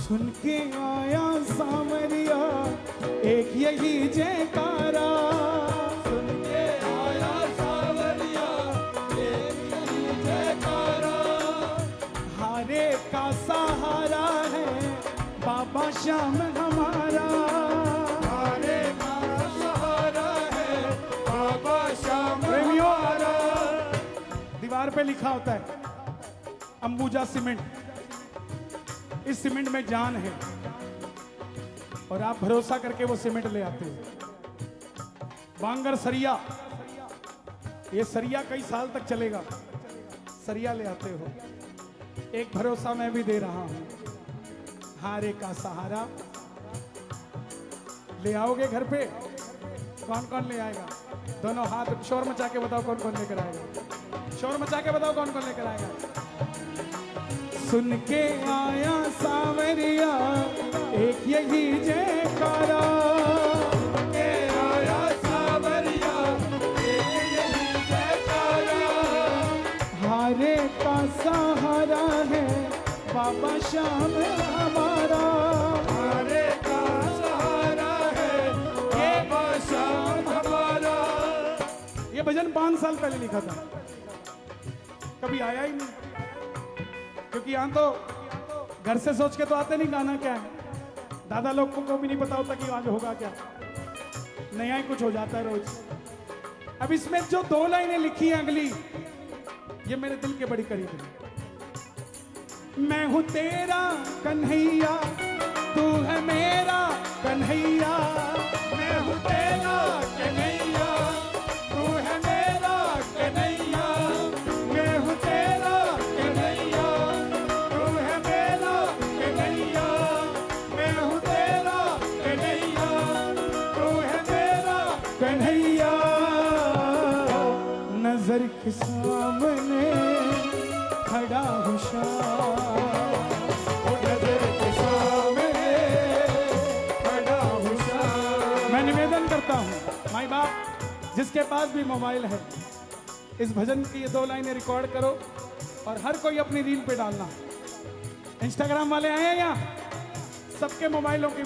सुन के आया सामरिया एक यही जयकारा, सुन के आया सावरिया एक यही जयकारा। हारे का सहारा है बाबा श्याम हमारा, हारे का सहारा है बाबा श्याम प्रेमियों, हमारा। दीवार पे लिखा होता है अंबुजा सीमेंट, इस सीमेंट में जान है और आप भरोसा करके वो सीमेंट ले आते हो। बांगर सरिया, ये सरिया कई साल तक चलेगा, सरिया ले आते हो। एक भरोसा मैं भी दे रहा हूं, हारे का सहारा ले आओगे घर पे? कौन कौन ले आएगा? दोनों हाथ शोर मचा के बताओ कौन कौन लेकर आएगा, शोर मचा के बताओ कौन कौन लेकर आएगा। सुन के आया सावरिया एक यही जयकारा, के आया सावरिया एक यही जयकारा। हारे का सहारा है बाबा श्याम हमारा, हारे का सहारा है बाबा श्याम हमारा। ये भजन 5 साल पहले लिखा था, कभी आया ही नहीं, क्योंकि यहाँ तो घर से सोच के तो आते नहीं गाना क्या है। दादा लोग को भी नहीं पता होता कि आज होगा क्या, नया ही कुछ हो जाता है रोज। अब इसमें जो 2 लाइनें लिखी हैं अगली, ये मेरे दिल के बड़ी करीब है। मैं हूं तेरा कन्हैया, तू है मेरा कन्हैया, मैं हूँ तेरा कन्हैया, तू है मेरा कन्हैया। मैं हूँ तेरा कन्हैया, तू है मेरा कन्हैया। मैं हूँ तेरा कन्हैया, तू है मेरा कन्हैया। नजर के सामने खड़ा होशियार, वो नजर के सामने खड़ा होशियार। मैं निवेदन करता हूँ माई बाप जिसके पास भी मोबाइल है, इस भजन की ये 2 लाइनें रिकॉर्ड करो और हर कोई अपनी रील पे डालना। इंस्टाग्राम वाले आए हैं यहाँ, सबके मोबाइलों की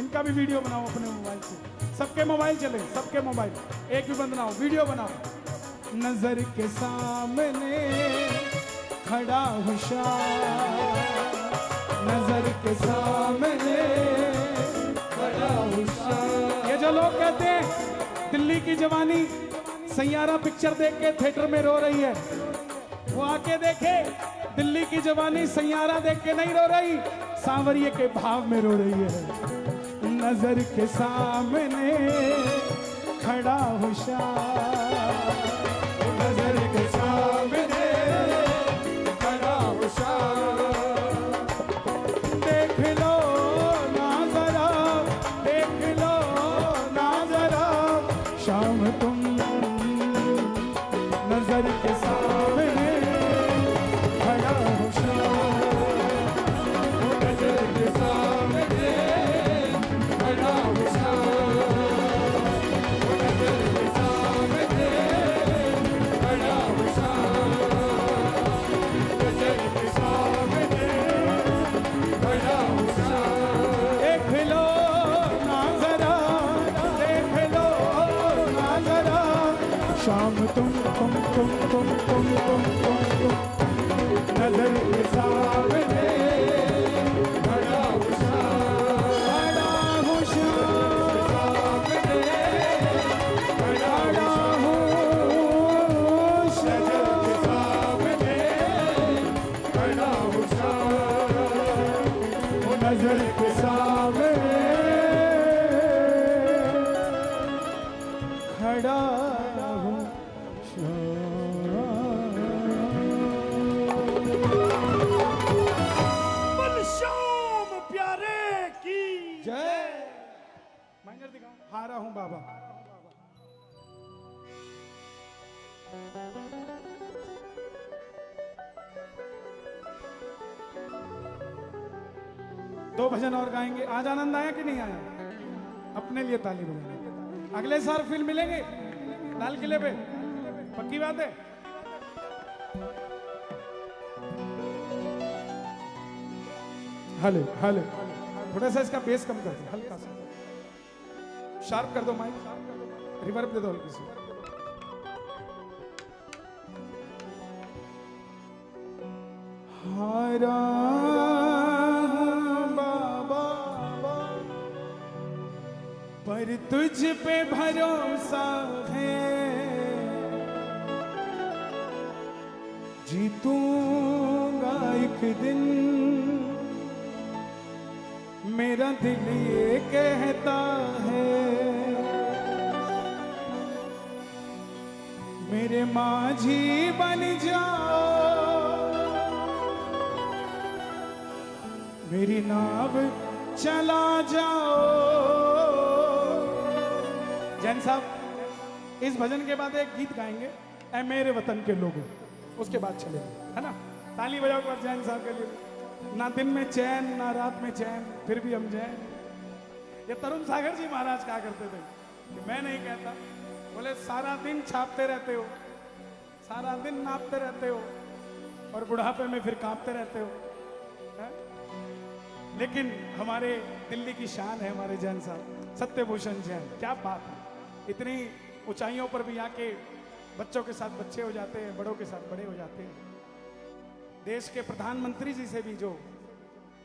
इनका भी वीडियो बनाओ अपने मोबाइल से, सबके मोबाइल चले, सबके मोबाइल, एक भी बंद ना हो, वीडियो बनाओ। नजर के सामने खड़ा होशियार, नजर के सामने खड़ा होशियार। ये जो लोग कहते हैं दिल्ली की जवानी सैयारा पिक्चर देख के थिएटर में रो रही है, वो आके देखे दिल्ली की जवानी सैयारा देख के नहीं रो रही, सांवरिये के भाव में रो रही है। नजर के सामने खड़ा होशियार, नजर के सामने खड़ा होशियार। देख लो ना जरा, देख लो ना जरा शाम तुम, नजर के सामने खड़ा होशियार, नजर के सामने खड़ा होशियार। नजर के सामने खड़ा होशियार। नजर के सामने खड़ा होशियार। देख लो ना जरा, देख लो ना जरा शाम तुम, नजर के सामने खड़ा होशियार। खड़ा होशियार, खड़ा खड़ा होशियार। होशियार। 2 भजन और गाएंगे। आज आनंद आया कि नहीं आया? अपने लिए ताली बजाएंगे। अगले साल फिर मिलेंगे लाल किले पे, पक्की बात है। हले हले थोड़ा सा इसका बेस कम कर दो, हल्का सा शार्प कर दो, माइक रिवर्ब दे दो हल्की सी। हारा बाबा पर तुझ पे भरोसा है, जीतूंगा एक दिन, मेरा दिल ये कहता है। मेरे माझी बन जाओ, मेरी नाव चला जाओ। जैन साहब इस भजन के बाद एक गीत गाएंगे, ऐ मेरे वतन के लोगों, उसके बाद चलेंगे, है ना? ताली बजाओ पर जैन साहब के लिए। ना दिन में चैन ना रात में चैन, फिर भी हम जैन। ये तरुण सागर जी महाराज कहा करते थे कि मैं नहीं कहता, बोले सारा दिन छापते रहते हो, सारा दिन नापते रहते हो और बुढ़ापे में फिर कांपते रहते हो, है? लेकिन हमारे दिल्ली की शान है हमारे जैन साहब, सत्यभूषण जैन। क्या बात है, इतनी ऊंचाइयों पर भी आके बच्चों के साथ बच्चे हो जाते हैं, बड़ों के साथ बड़े हो जाते हैं। देश के प्रधानमंत्री जी से भी जो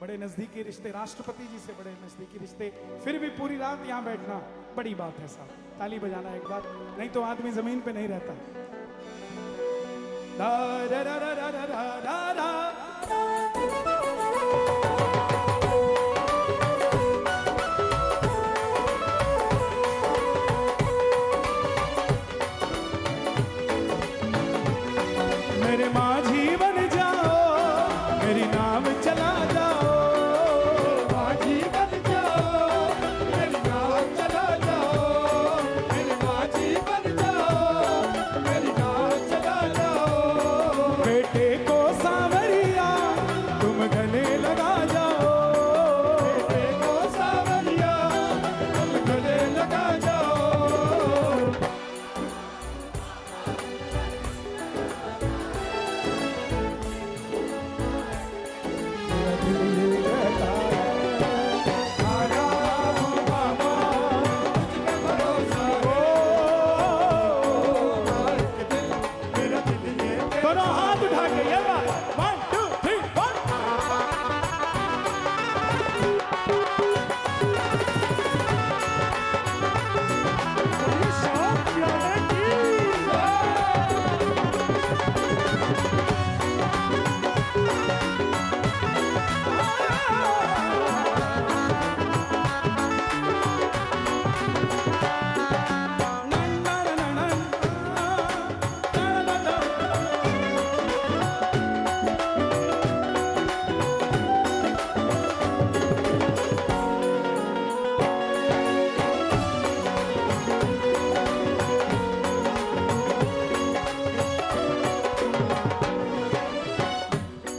बड़े नजदीकी रिश्ते, राष्ट्रपति जी से बड़े नजदीकी रिश्ते, फिर भी पूरी रात यहाँ बैठना बड़ी बात है साहब। ताली बजाना एक बात, नहीं तो आदमी जमीन पे नहीं रहता। दा रा रा रा रा रा रा रा। मेरे माझी बन जाओ, मेरी नाव चला जाओ। माझी बन जाओ, मेरी नाव चला जाओ। मेरे माझी बन जाओ, मेरी नाव चला जाओ। बेटे को सांवरिया तुम गले लगा जाओ। बेटे को सांवरिया तुम गले लगा जाओ। आया हूँ बाबा तुझ पे भरोसा है। एक दिल मेरा दिल ये दोनों हाथ उठा के ये बात 1 2 3 4।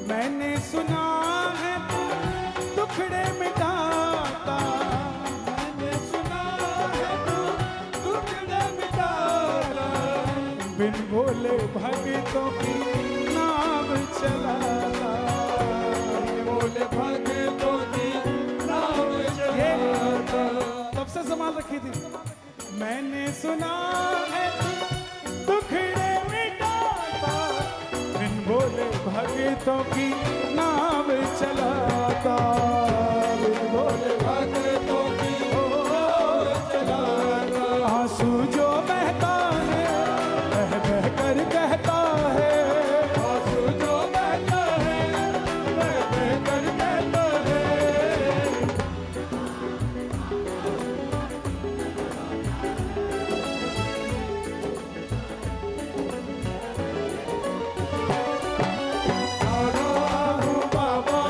मैंने सुना है तू दुखड़े मिटाता। मैंने सुना है तू टुकड़े मिटाता। बिन बोले भगतों की नाव चलाता। बोले भगतों की नाव चलाता। तब से संभाल रखी थी। मैंने सुना है दुखड़े मिटाता, बिन बोले भगतों की नाव चलाता। बिन बोले भगतों की नाव चलाता। आंसू जो बहता है बह बह कर कहता है। आंसू जो बहता है बह बह कर कहता है। आया हूँ बाबा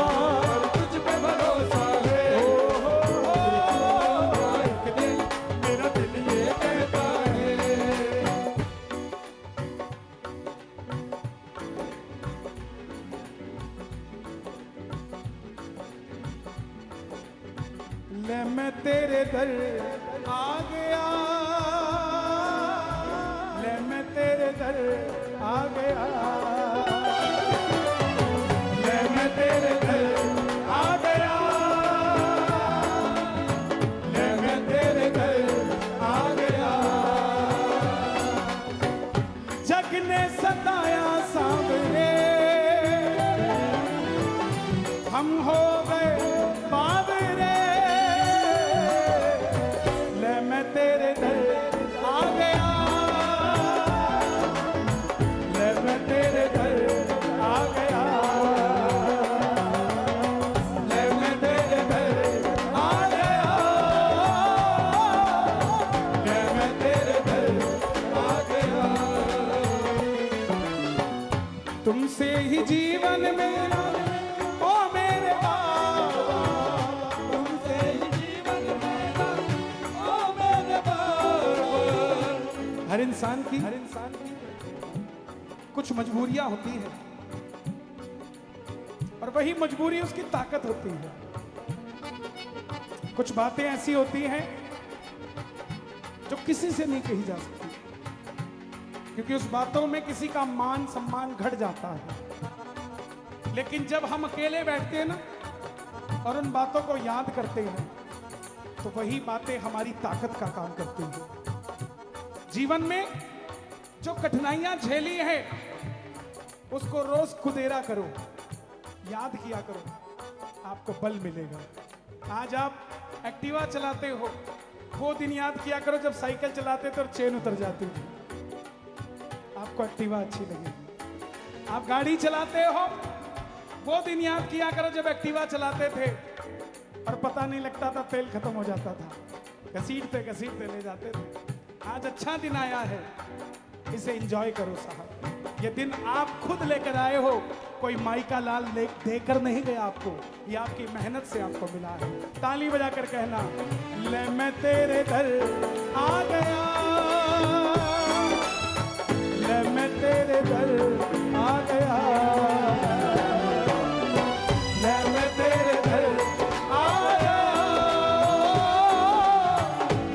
ले मैं तेरे दर आ गया, ले मैं तेरे दर आ गया, ले मैं तेरे दर आ गया, ले मैं तेरे दर आ गया। जग ने सताया सांवरे, हम हो गए बावरे, ले मैं तेरे दर आ गया, ले मैं तेरे दर आ गया, ले मैं तेरे दर आ गया, ले मैं तेरे दर आ गया। तुमसे ही जीवन मेरा ओ मेरे बाबा, तुमसे ही जीवन मेरा ओ मेरे बाबा। हर इंसान की कुछ मजबूरियां होती हैं और वही मजबूरी उसकी ताकत होती है। कुछ बातें ऐसी होती हैं जो किसी से नहीं कही जा सकती, क्योंकि उस बातों में किसी का मान सम्मान घट जाता है। लेकिन जब हम अकेले बैठते हैं ना और उन बातों को याद करते हैं तो वही बातें हमारी ताकत का काम करती हैं। जीवन में जो कठिनाइयां झेली है उसको रोज कुदेरा करो, याद किया करो, आपको बल मिलेगा। आज आप एक्टिवा चलाते हो, वो दिन याद किया करो जब साइकिल चलाते थे और चेन उतर जाती थी, आपको एक्टिवा अच्छी लगेगी। आप गाड़ी चलाते हो, वो दिन याद किया करो जब एक्टिवा चलाते थे और पता नहीं लगता था, तेल खत्म हो जाता था, घसीटते ले जाते थे। आज अच्छा दिन आया है, इसे एंजॉय करो साहब। ये दिन आप खुद लेकर आए हो, कोई माई का लाल देकर नहीं गया आपको, ये आपकी मेहनत से आपको मिला है। ताली बजाकर कहना, ले मैं तेरे दर आ गया, ले मैं तेरे दर आ गया, ले मैं तेरे दर आ गया,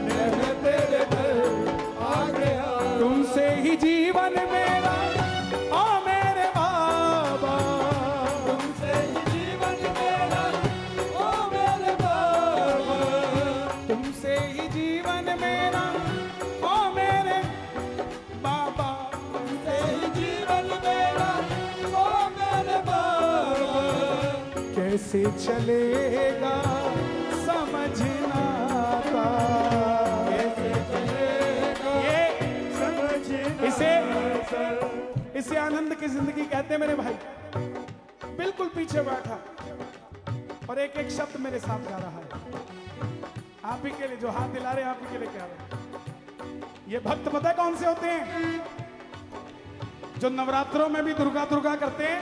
ले मैं तेरे दर आ गया। तुमसे ही जीवन मेरा ओ मेरे बाबा, तुमसे ही जीवन मेरा ओ मेरे बाबा, तुमसे ही जीवन मेरा ओ मेरे बाबा, तुमसे ही जीवन मेरा ओ मेरे बाबा। कैसे चलेगा समझना था, कैसे चलेगा ये समझना। इसे आनंद की जिंदगी कहते हैं मेरे भाई। बिल्कुल पीछे बैठा और एक एक शब्द मेरे साथ गा रहा है। आप ही के लिए जो हाथ दिला रहे हैं, आप ही के लिए कह रहे हैं। ये भक्त पता है कौन से होते हैं? जो नवरात्रों में भी दुर्गा दुर्गा करते हैं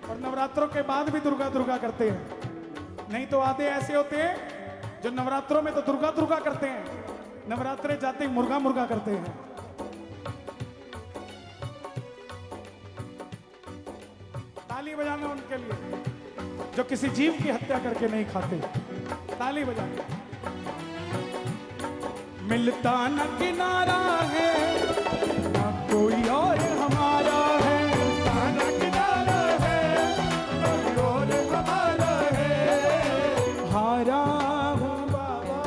और नवरात्रों के बाद भी दुर्गा दुर्गा करते हैं। नहीं तो आधे ऐसे होते हैं जो नवरात्रों में तो दुर्गा दुर्गा करते हैं, नवरात्रे जाते ही मुर्गा मुर्गा करते हैं। ताली बजाना उनके लिए जो किसी जीव की हत्या करके नहीं खाते। ताली बजाना। मिलता न किनारा है न कोई और हमारा है, मिलता न किनारा है न कोई और हमारा है। हारा हूँ बाबा,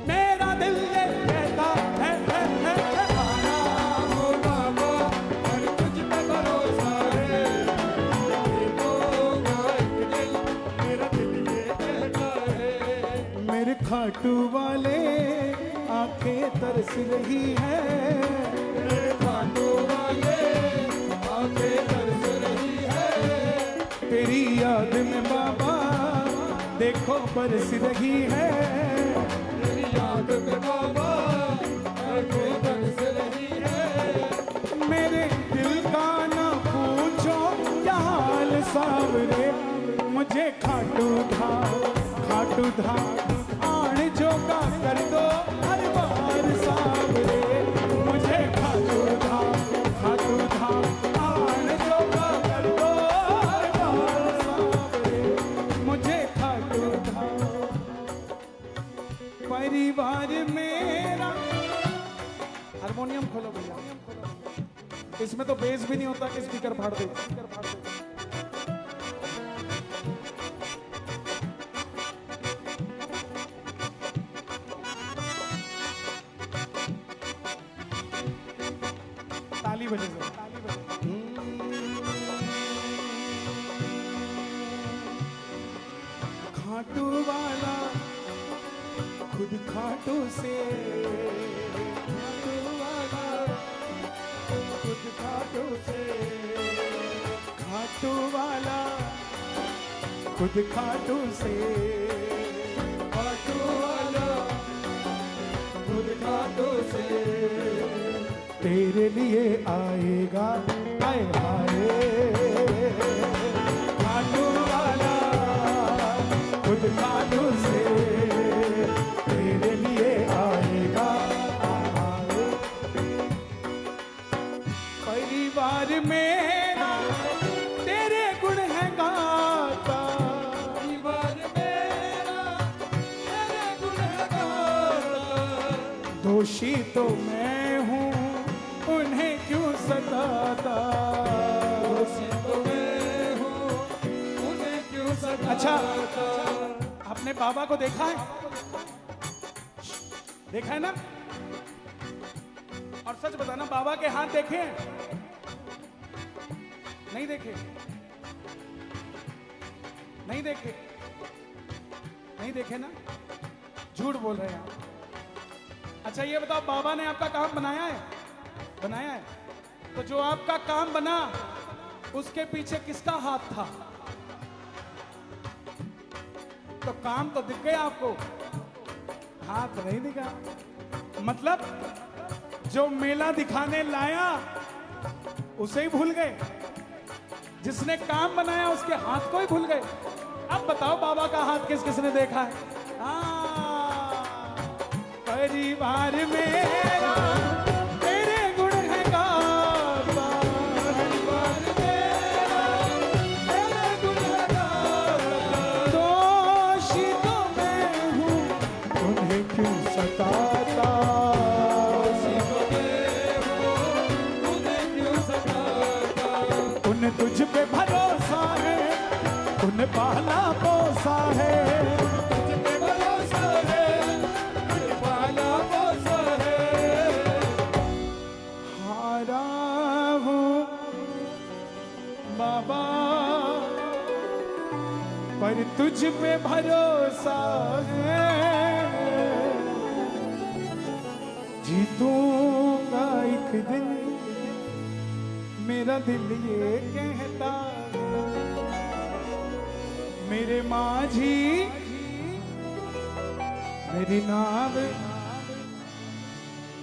मेरा दिल ये कहता है हारा हूँ बाबा, और तुझ पे भरोसा है। मेरा दिल ये कहता है, मेरे खाटू वाले आंखें तरस रही है, मेरे खाटू वाले आंखें तरस रही है। तेरी याद में बाबा देखो बरस रही है, तेरी याद में बाबा आंखें तरस रही है। मेरे दिल का ना पूछो क्या हाल सावरे, मुझे खाटू धाम आण जोगा कर दो हर बार सावरे। मुझे खाटू धाम आण जोगा कर दो हारमोनियम खोलो भैया, इसमें तो बेस भी नहीं होता कि स्पीकर फाड़ दे। ताली बजे से खाटू वाला खुद खाटू से, खाटू वाला खुद खाटू से, खाटू वाला खुद खाटू से, खाटू वाला खुद खाटू से, तेरे लिए आएगा आए हाय, खाटू वाला खुद खाटू से, तेरे लिए आएगा आए। परिवार मेरा तेरे गुण है गाता, परिवार मेरा तेरे गुण है गाता, दोषी तो मैं हूँ उन्हें क्यों सताता, दोषी तो मैं हूँ उन्हें क्यों सताता। अच्छा, आपने बाबा को देखा है? देखा है ना? और सच बताना, बाबा के हाथ देखे हैं? नहीं देखे? नहीं देखे? नहीं देखे ना? झूठ बोल रहे हैं आप। अच्छा ये बताओ, बाबा ने आपका काम बनाया है? बनाया है। तो जो आपका काम बना उसके पीछे किसका हाथ था? तो काम तो दिख गया आपको, हाथ नहीं दिखा। मतलब जो मेला दिखाने लाया उसे ही भूल गए, जिसने काम बनाया उसके हाथ को ही भूल गए। अब बताओ बाबा का हाथ किस किसने देखा है? परिवार मेरा तेरे गुण है गाता, परिवार मेरा तेरे गुण है गाता, दोषी तो मैं हूँ उन्हें क्यों सताता, दोषी तो मैं हूँ उन्हें क्यों सताता। उन्हें तुझ पे भरोसा है, उन्हें पाला पोसा है, तुझ पे भरोसा है, उन्हें पाला पोसा है। हारा हूँ बाबा पर तुझ पे भरोसा है, जीतूंगा एक दिन मेरा दिल ये कहता है। मेरे माझी मेरी नाव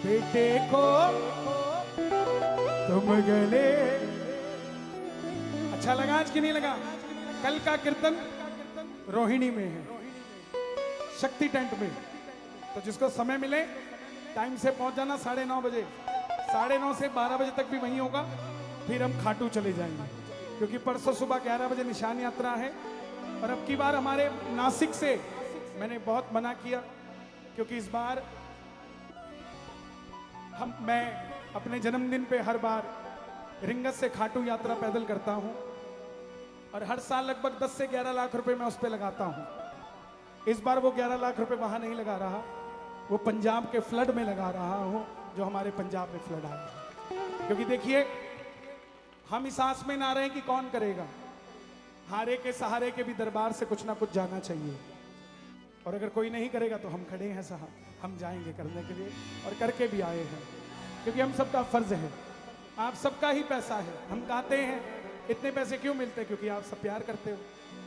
बेटे को तुम गले। अच्छा लगा आज कि नहीं लगा? कल का कीर्तन रोहिणी में है, शक्ति टेंट में। तो जिसको समय मिले टाइम से पहुंच जाना, 9:30 बजे, 9:30 से 12 बजे तक भी वहीं होगा। फिर हम खाटू चले जाएंगे, क्योंकि परसों सुबह 11 बजे निशान यात्रा है। और अब की बार हमारे नासिक से मैंने बहुत मना किया, क्योंकि इस बार मैं अपने जन्मदिन पे हर बार रिंगस से खाटू यात्रा पैदल करता हूं, और हर साल लगभग 10 से 11 लाख रुपए मैं उस पर लगाता हूं। इस बार वो 11 लाख रुपए वहां नहीं लगा रहा, वो पंजाब के फ्लड में लगा रहा हूं, जो हमारे पंजाब में फ्लड आया। क्योंकि देखिए, हम इस आस में ना रहे कि कौन करेगा, हारे के सहारे के भी दरबार से कुछ ना कुछ जाना चाहिए। और अगर कोई नहीं करेगा तो हम खड़े हैं साहब, हम जाएंगे करने के लिए, और करके भी आए हैं, क्योंकि हम सबका फर्ज है। आप सबका ही पैसा है। हम गाते हैं, इतने पैसे क्यों मिलते हैं? क्योंकि आप सब प्यार करते हो।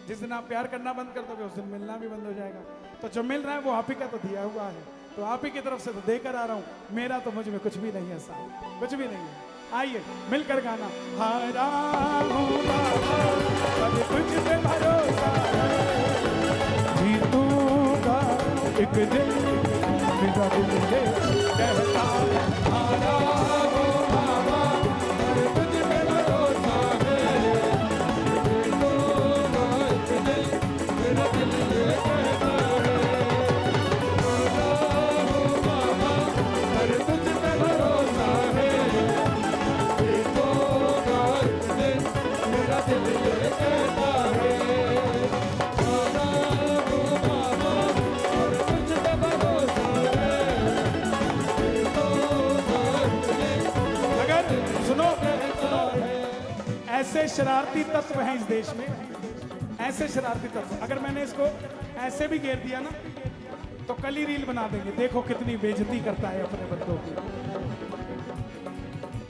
जिस दिन आप प्यार करना बंद कर दोगे उस दिन मिलना भी बंद हो जाएगा। तो जो मिल रहा है वो आप ही का तो दिया हुआ है, तो आप ही की तरफ से तो देकर आ रहा हूँ। मेरा तो मुझ में कुछ भी नहीं है साहब, कुछ भी नहीं है। आइए मिलकर गाना। हारा हूँ बाबा पर तुझ पे भरोसा है, जीतूंगा एक दिन मेरा दिल ये कहता है। हारा हूँ बाबा पर तुझ पे भरोसा है, जीतूंगा एक दिन मेरा दिल ये कहता है। हारा हूँ बाबा पर तुझ पे भरोसा ऐसे शरारती तत्व हैं इस देश में, ऐसे शरारती तत्व। अगर मैंने इसको ऐसे भी घेर दिया ना तो कल ही रील बना देंगे, देखो कितनी बेइज्जती करता है अपने बंदों की।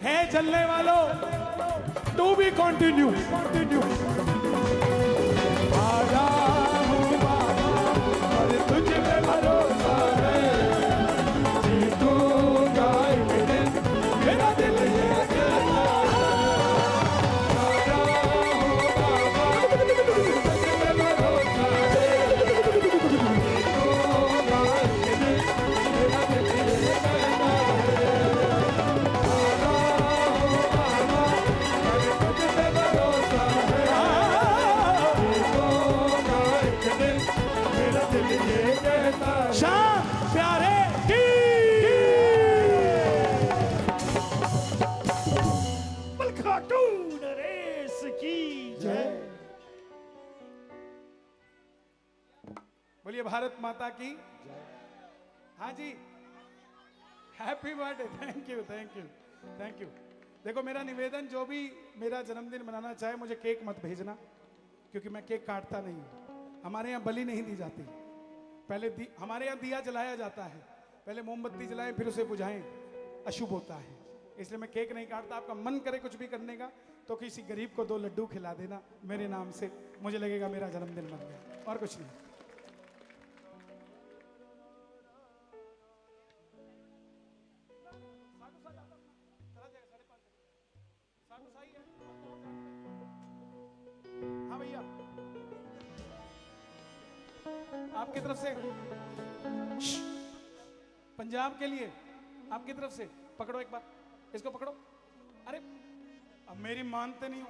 है चलने वालों, टू बी कंटिन्यू। आजा हूँ बाबा और तुझ पे भरोसा है, जीतूंगा एक दिन, मेरा दिल ये कहता है। आजा हूँ बाबा तुझ पे भरोसा है, जीतूंगा एक दिन, मेरा दिल ये कहता है। आजा हूँ बाबा और तुझ पे भरोसा है, जीतूंगा एक दिन, मेरा दिल ये कहता है। शान प्यारे की खाटून रेस की जय। बोलिए भारत माता की। हाँ जी, happy birthday. Thank you thank you thank you. देखो मेरा निवेदन, जो भी मेरा जन्मदिन मनाना चाहे मुझे केक मत भेजना, क्योंकि मैं केक काटता नहीं हूँ। हमारे यहाँ बलि नहीं दी जाती। पहले हमारे यहाँ दिया जलाया जाता है, पहले मोमबत्ती जलाएं फिर उसे बुझाएं, अशुभ होता है। इसलिए मैं केक नहीं काटता। आपका मन करे कुछ भी करने का तो किसी गरीब को 2 लड्डू खिला देना मेरे नाम से, मुझे लगेगा मेरा जन्मदिन बन गया, और कुछ नहीं। हाँ भैया, आपकी तरफ से पंजाब के लिए, आपकी तरफ से पकड़ो एक बार, इसको पकड़ो। अरे अब मेरी मानते नहीं हो।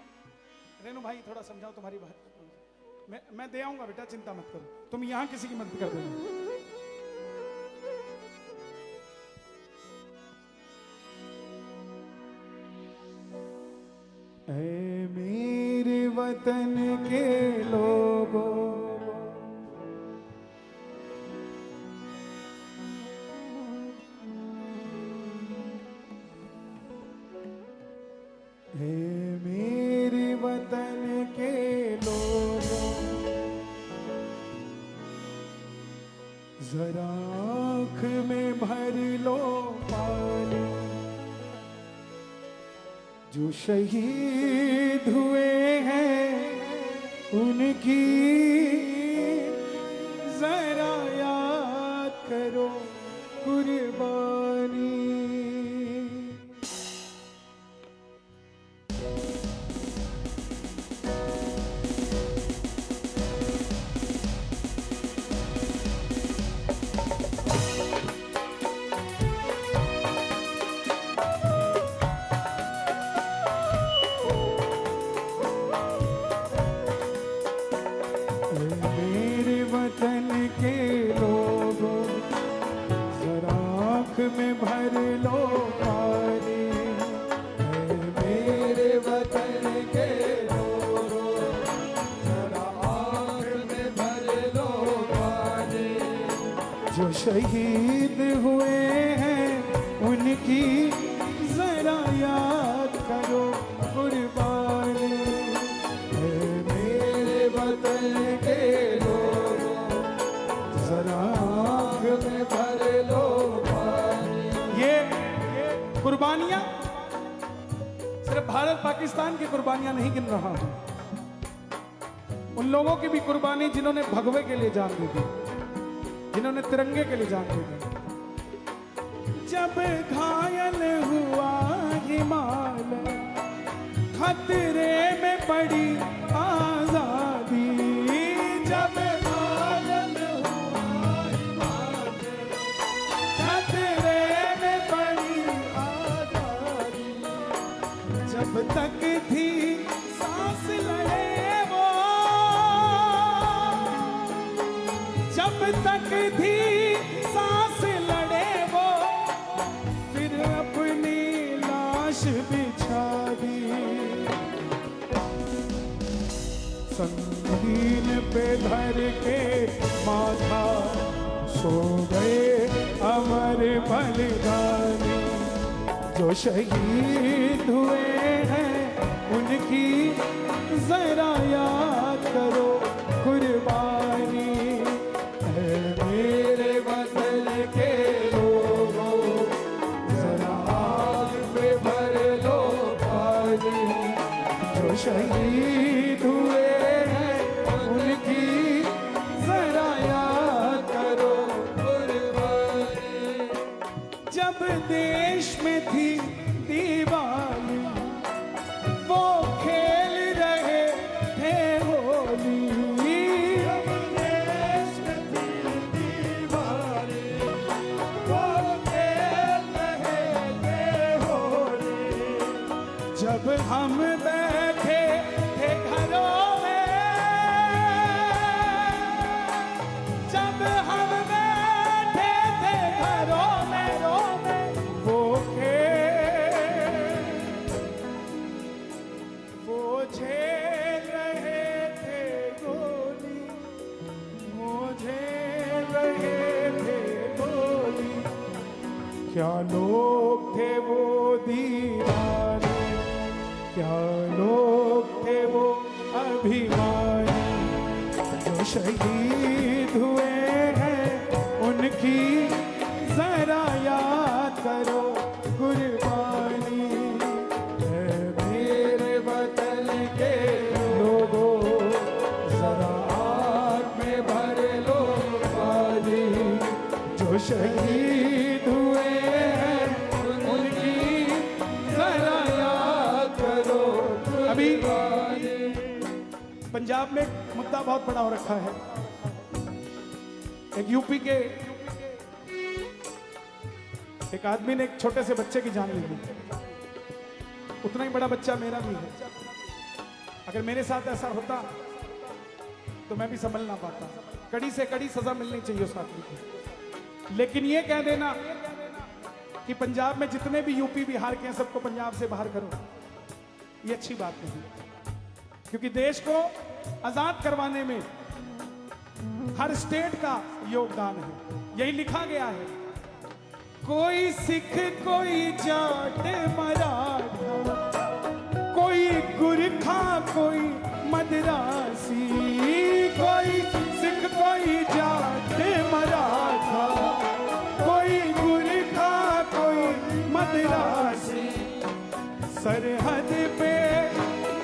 रेनू भाई थोड़ा समझाओ तुम्हारी बात। मैं दे आऊंगा बेटा, चिंता मत करो, तुम यहां किसी की मदद कर देना। ऐ मेरे वतन के लोगों, हे मेरे वतन के लोगों, जरा आँख में भर लो पानी, जो शहीद हुए हैं उनकी जरा याद करो कुर्बानी। मेरे वतन के लोगों, जरा आँख में भर लो पानी। मेरे वतन के लोगों, जरा आँख में भर लो पानी, जो शहीद हुए हैं उनकी जरा याद करो कुर्बानी। मेरे वतन के लोगों, जरा आँख में भर लो पानी। ये कुर्बानियां सिर्फ भारत पाकिस्तान की कुर्बानियां नहीं गिन रहा हूं, उन लोगों की भी कुर्बानी जिन्होंने भगवे के लिए जान दी थी, जिन्होंने तिरंगे के लिए जान दी थी। जब घायल हुआ हिमालय, खतरे में पड़ी आजादी। जब घायल हुआ हिमालय, खतरे में पड़ी आजादी। जब तक थी सांस लड़े वो, जब तक थी सांस लड़े वो, फिर अपनी लाश बिछा दी। संगीन पे धर के माथा सो गए अमर बलिदानी, जो शहीद हुए हैं उनकी उनकी जरा याद करो कुर्बानी है मेरे वतन के लोगों जरा आग में भर लो पानी जो शहीद हुए हैं उनकी जरा याद करो कुर्बानी जब देश में थी दीवानी वो खेल रहे थे होली देश में थी दीवानी वो खेल रहे थे होली जब हम बैठे थे घरों में जब हम बैठे थे घरों में वो झेल रहे थे गोली वो झेल रहे थे गोली क्या लोग थे वो दीवाने क्या लोग थे वो अभिमानी जो शहीद हुए हैं उनकी जरा याद करो कुर्बानी है मेरे वतन के लोगों जरा आग में भर लो पानी जो शहीद हुए हैं उनकी जरा याद करो अभी पंजाब में एक मुद्दा बहुत बड़ा हो रखा है एक यूपी के एक आदमी ने एक छोटे से बच्चे की जान ले ली उतना ही बड़ा बच्चा मेरा भी है अगर मेरे साथ ऐसा होता तो मैं भी संभल ना पाता कड़ी से कड़ी सजा मिलनी चाहिए उस आदमी को लेकिन ये कह देना कि पंजाब में जितने भी यूपी बिहार के हैं सबको पंजाब से बाहर करो ये अच्छी बात नहीं क्योंकि देश को आजाद करवाने में हर स्टेट का योगदान है यही लिखा गया है कोई सिख कोई जाट मराठा कोई गुरखा कोई मदरासी कोई सिख कोई जाट मराठा कोई गुरखा कोई मदरासी सरहद पे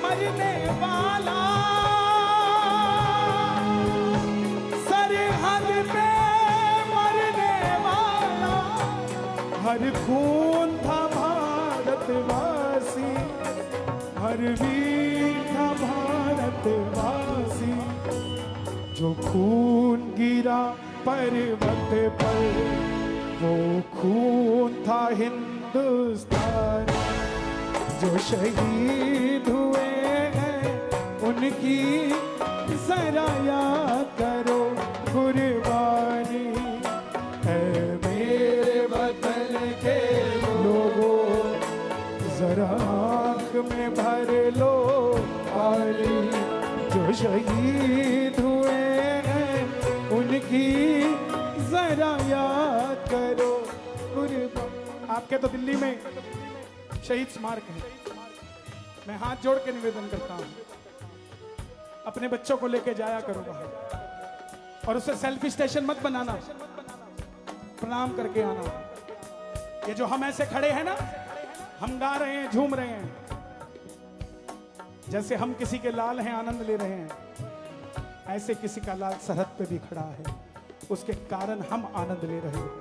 मरने वाला सरहद पे मरने वाला हर खून था भारतवासी हर वीर था भारतवासी जो खून गिरा पर्वत पर वो खून था हिंदुस्तान जो शहीद हुए हैं उनकी जरा याद करो कुर्बानी है मेरे वतन के लोगों जरा आँख में भर लो पानी जो शहीद हुए हैं उनकी जरा याद करो कुर्बानी आपके तो दिल्ली में शहीद स्मारक है मैं हाथ जोड़ के निवेदन करता हूं अपने बच्चों को लेके जाया करो बाहर और उसे सेल्फी स्टेशन मत बनाना प्रणाम करके आना ये जो हम ऐसे खड़े हैं ना हम गा रहे हैं झूम रहे हैं जैसे हम किसी के लाल हैं आनंद ले रहे हैं ऐसे किसी का लाल सरहद पे भी खड़ा है उसके कारण हम आनंद ले रहे हैं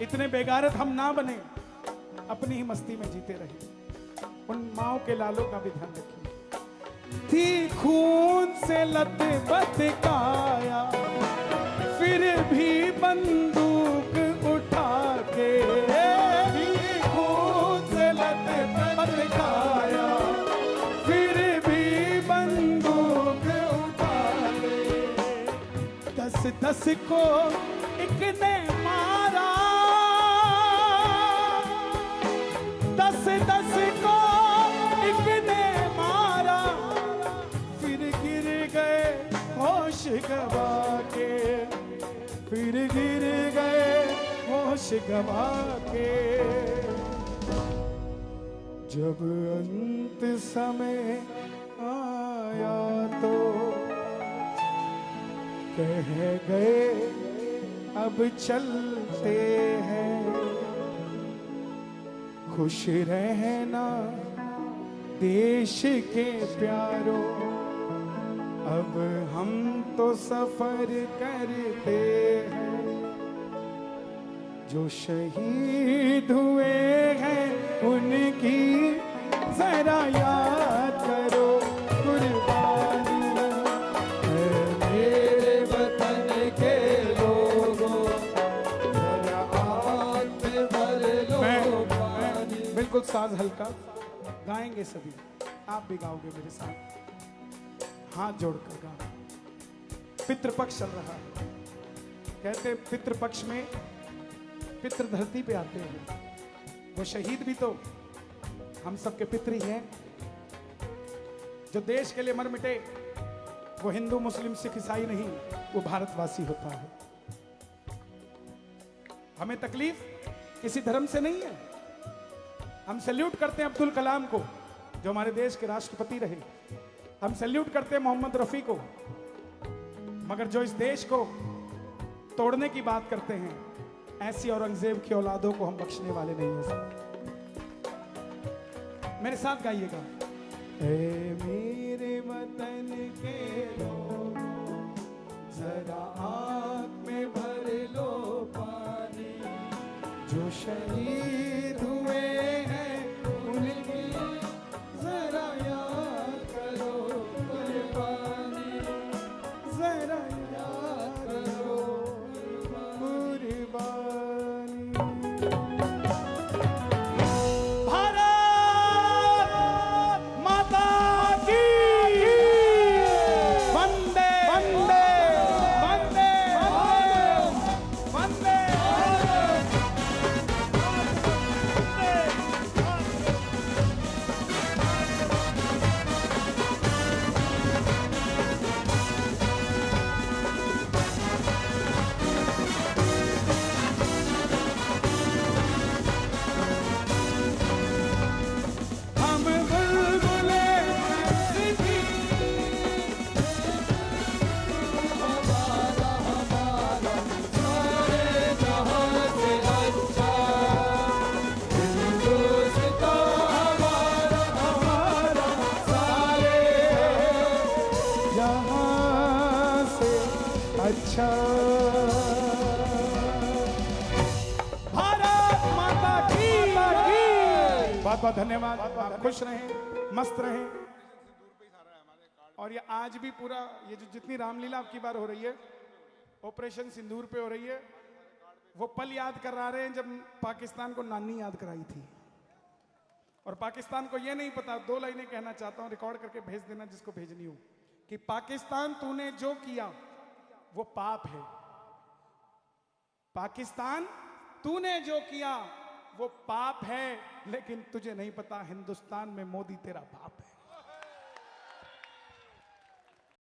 इतने बेगारत हम ना बने अपनी ही मस्ती में जीते रहे उन माओ के लालों का भी ध्यान रखें थी खून से लथपथ काया फिर भी बंदूक उठा के थी खून से लथपथ काया फिर भी बंदूक उठा के 10-10 को एक ने मारा 10-10 को एक ने मारा फिर गिर गए होश गवा के फिर गिर गए होश गवा के जब अंत समय आया तो कह गए अब चलते हैं, खुश रहना देश के प्यारों, अब हम तो सफर करते हैं। जो शहीद हुए हैं उनकी जरा याद करो कुर्बानी है मेरे वतन के लोगों, जरा आग में भर लो पानी। बिल्कुल साज हल्का गाएंगे सभी, आप भी गाओगे मेरे साथ, हाथ जोड़कर गाओ। पितृपक्ष चल रहा है, कहते पितृपक्ष में पितृ धरती पे आते हैं, वो शहीद भी तो हम सबके पितृ ही हैं। जो देश के लिए मर मिटे वो हिंदू मुस्लिम सिख ईसाई नहीं, वो भारतवासी होता है। हमें तकलीफ किसी धर्म से नहीं है। हम सैल्यूट करते हैं अब्दुल कलाम को जो हमारे देश के राष्ट्रपति रहे, हम सैल्यूट करते हैं मोहम्मद रफी को, मगर जो इस देश को तोड़ने की बात करते हैं, ऐसी औरंगजेब की औलादों को हम बख्शने वाले नहीं हैं। मेरे साथ गाइएगा। ऐ मेरे वतन के लोग, जरा आँख में भर लो पानी, जो शहीद हुए हैं उनकी जरा याद करो कुर्बानी, जरा याद करो कुर्बानी। अच्छा भारत माता की, बहुत बहुत धन्यवाद। आप खुश रहें, मस्त रहें। और ये आज भी पूरा ये जो जितनी रामलीला आपकी बार हो रही है, ऑपरेशन सिंदूर पे हो रही है, वो पल याद करा रहे हैं जब पाकिस्तान को नानी याद कराई थी। और पाकिस्तान को ये नहीं पता, दो लाइनें कहना चाहता हूं, रिकॉर्ड करके भेज देना जिसको भेजनी हो, कि पाकिस्तान तूने जो किया वो पाप है। पाकिस्तान तूने जो किया वो पाप है, लेकिन तुझे नहीं पता हिंदुस्तान में मोदी तेरा बाप है।